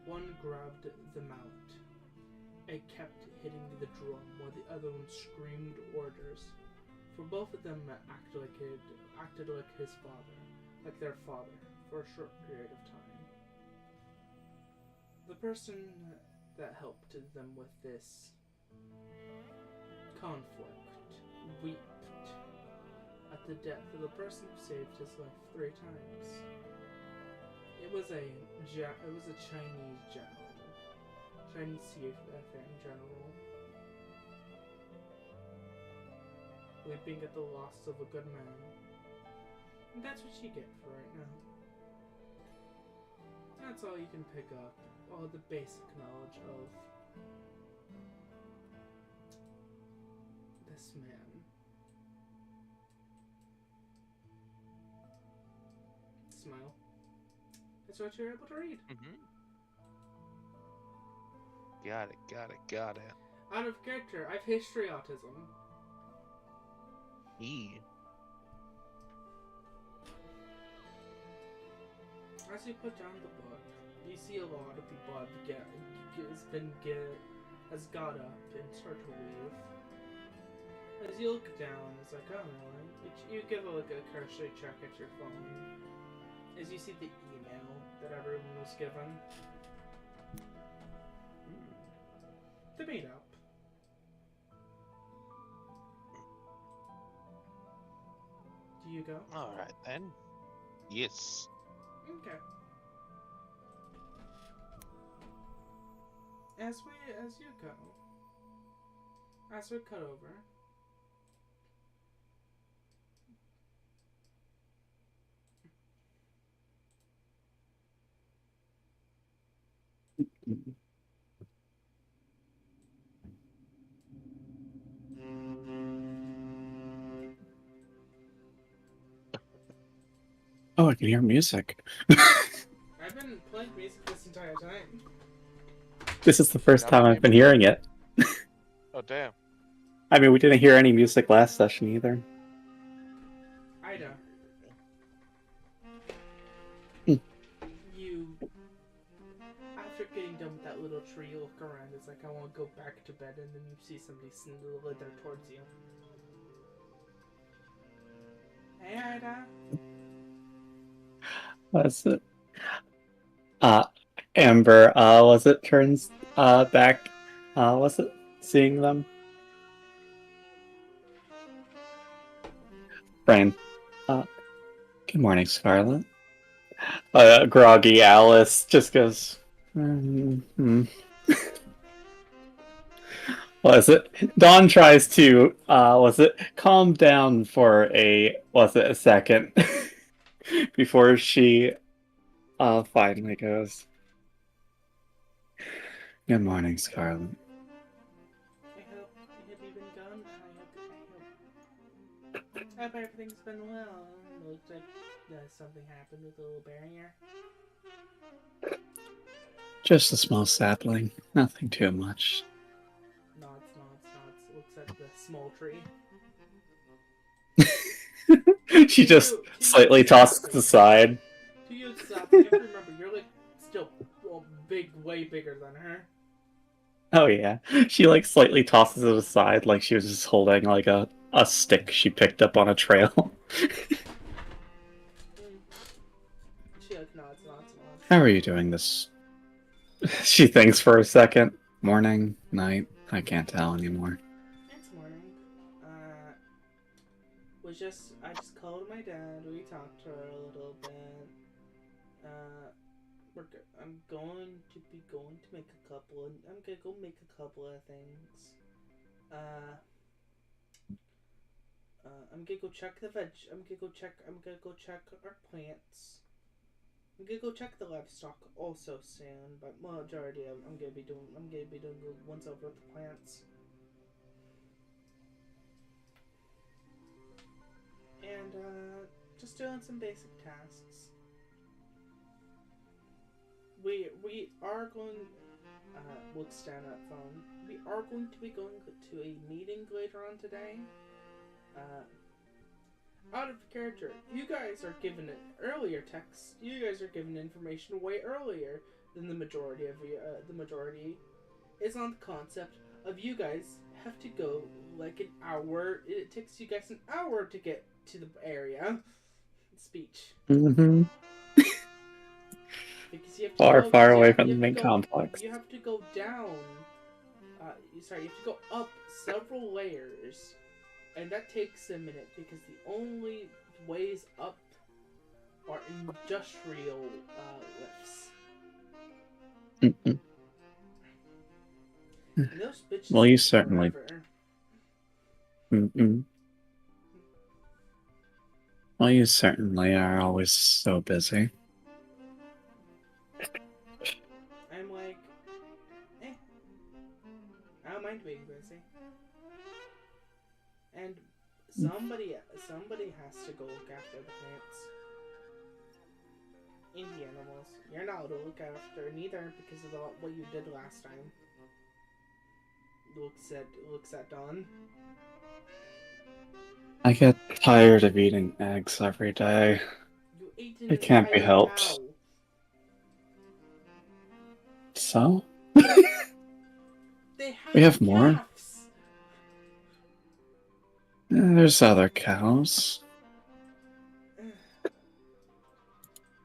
one grabbed the mallet and kept hitting the drum while the other one screamed orders. For both of them acted like his father, like their father, for a short period of time. The person that helped them with this conflict wept at the death of the person who saved his life 3 times. It was a Chinese general, Chinese CFM general, weeping at the loss of a good man. And that's what you get for right now. That's all you can pick up, all the basic knowledge of this man. Smile. That's what you're able to read. Got it. Out of character, I've history autism. As you put down the book, you see a lot of people has got up and start to leave. As you look down, it's like, oh no, you give a cursory check at your phone. As you see the email that everyone was given. They made up. Do you go? Alright then. Yes. Okay. As you go, as we cut over, Oh, I can hear music. I've been playing music this entire time. This is the first time I've been hearing it. Oh damn. I mean, we didn't hear any music last session either. Ida. Hmm. You, after getting done with that little tree, you look around. It's like, I want to go back to bed, and then you see somebody slither towards you. Hey, Ida. That's it. Amber, was it turns back? Was it seeing them? Brain. Good morning, Scarlet. Groggy Alice just goes. Was it? Dawn tries to. Was it calm down for a? Was it a second before she finally goes. Good morning, Scarlet. I hope you've been gone. I hope everything's been well. It looks like something happened with the little barrier. Just a small sapling. Nothing too much. Nods. Looks at the small tree. She just slightly tosses to the side. To you, it's you have to remember, you're like still way bigger than her. Oh yeah. She like slightly tosses it aside like she was just holding like a stick she picked up on a trail. She like nods. How are you doing this? She thinks for a second. Morning, night, I can't tell anymore. It's morning. I just called my dad, we talked to her a little bit. I'm going to make a couple of things. I'm gonna go check the veg. I'm gonna go check our plants. I'm gonna go check the livestock also soon, but majority of I'm gonna be doing once over with the plants. And just doing some basic tasks. We are going. Looks down at phone. We are going to be going to a meeting later on today. Out of character, you guys are given an earlier text. You guys are given information way earlier than the majority of you. The majority is on the concept of you guys have to go like an hour. It takes you guys an hour to get to the area. Speech. Mm-hmm. Because you have to Far, go, far you away have- from you the have main to go- complex. You have to go down. You have to go up several layers, and that takes a minute because the only ways up are industrial lifts. Mm-mm. And those bitches Well, you take certainly- forever. Mm-mm. Well, you certainly are always so busy. I'm like, I don't mind being busy. And somebody has to go look after the plants. And the animals. You're not allowed to look after neither because of what you did last time. Looks at Dawn. I get tired of eating eggs every day. You ate an It can't be entire helped. cow. So? They have We have more? calves. There's other cows. And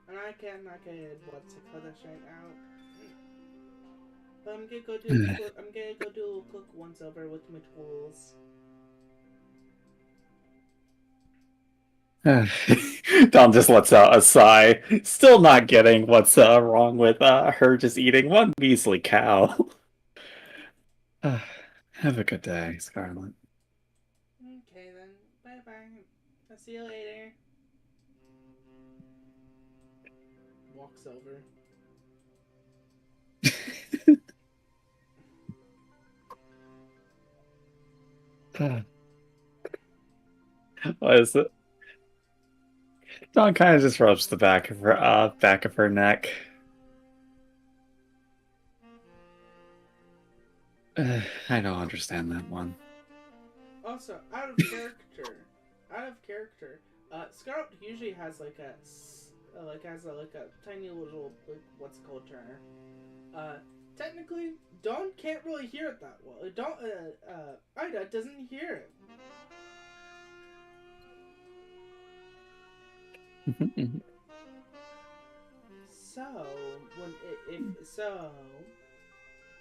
I cannot get what's it for this right now. But I'm gonna go do a little cook once over with my tools. Don just lets out a sigh, still not getting what's wrong with her just eating one measly cow. Have a good day, Scarlet. Okay then. Bye bye. I'll see you later. Walks over. What is it? Dawn kind of just rubs the back of her neck. I don't understand that one. Also, out of character. Scarlet usually has like a tiny little what's it called turner. Technically, Dawn can't really hear it that well. Ida doesn't hear it. So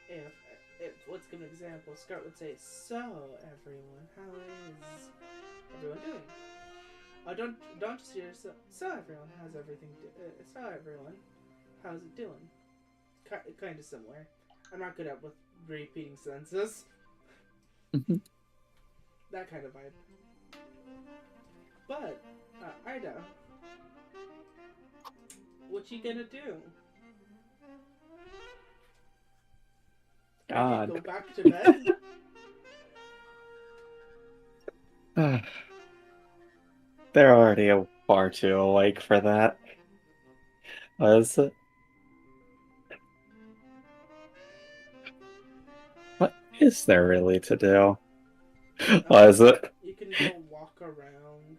if let's give an example, Scarlet would say, "So everyone, how is everyone doing?" Don't just hear so everyone, how's everything? So everyone, how's it doing? Kind of similar. I'm not good at with repeating sentences. That kind of vibe. But Ida, what you gonna do? God. Go back to bed? They're already far too awake for that. What is it? What is there really to do? What is it? You can go walk around.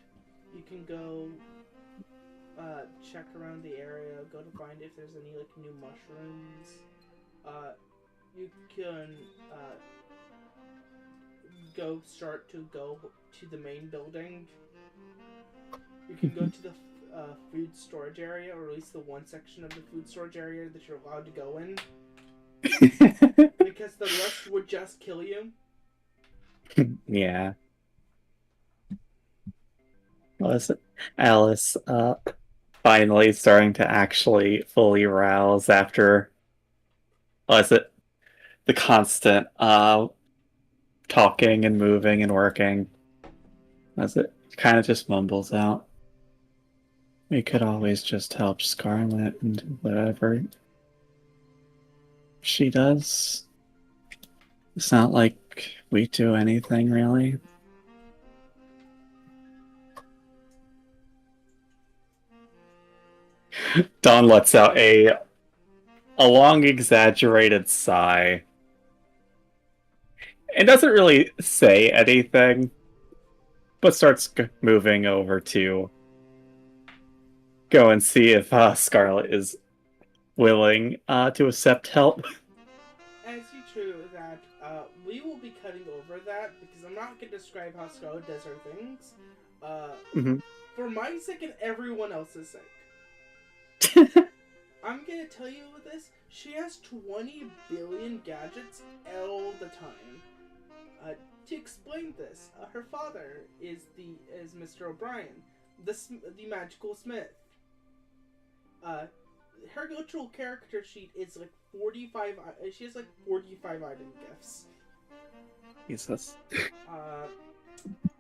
You can go check around the area. Go to find if there's any like new mushrooms. You can go to the main building. You can go to the food storage area, or at least the one section of the food storage area that you're allowed to go in. Because the rest would just kill you. Yeah. Was it Alice finally starting to actually fully rouse after was it the constant talking and moving and working? Was it kind of just mumbles out? We could always just help Scarlet and do whatever she does. It's not like we do anything really. Dawn lets out a long, exaggerated sigh and doesn't really say anything, but starts moving over to go and see if Scarlet is willing to accept help. As you true that, we will be cutting over that because I'm not going to describe how Scarlet does her things. Mhm. For my sake and everyone else's sake. I'm going to tell you this. She has 20 billion gadgets all the time. To explain this, her father is Mr. O'Brien, the magical smith. Her literal character sheet is like 45. She has like 45 item gifts. Jesus.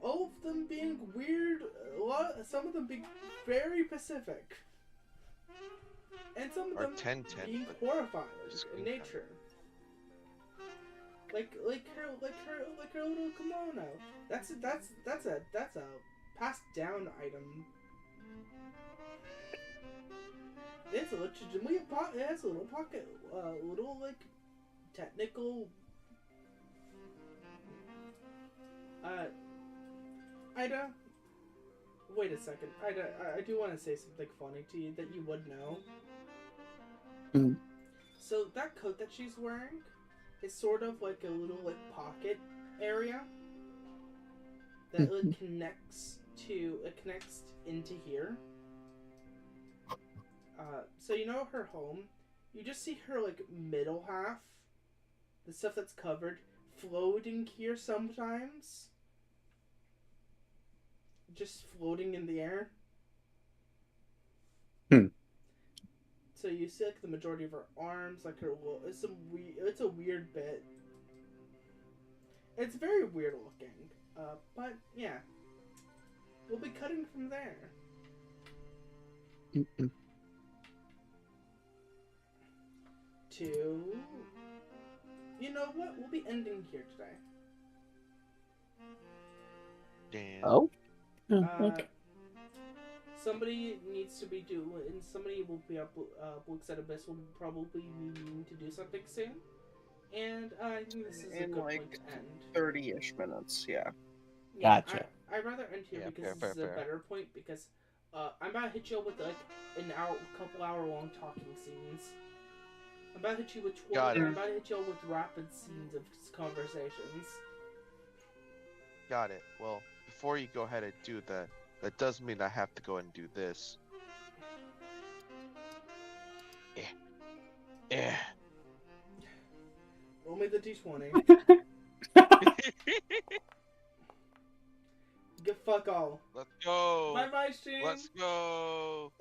All of them being weird. Some of them being very specific, and some of Or them 10-10, being but horrifying just in being nature. Like her little kimono. That's a passed down item. It's legitimately it has a little pocket, little like technical. Ida, wait a second. Ida, I do want to say something funny to you that you would know. Mm. So that coat that she's wearing is sort of like a little like pocket area that like connects into here. So you know her home, you just see her like middle half, the stuff that's covered, floating here sometimes. Just floating in the air. So you see like the majority of her arms, like her it's a weird bit. It's very weird looking. But yeah. We'll be cutting from there. To... You know what? We'll be ending here today. Damn. Oh? Okay. Somebody needs to be and somebody will be up. Books at Abyss will probably be needing to do something soon, and I think this is a good point to end. 30-ish minutes, yeah. Gotcha. I'd rather end here because this is a better point because I'm about to hit you with like couple hour long talking scenes. I'm about to hit you with 12. I'm about to hit you with rapid scenes of conversations. Got it. Well, before you go ahead and do that, that does mean I have to go and do this. Yeah. Roll me the d20. Good fuck all. Let's go. Bye bye, stream. Let's go.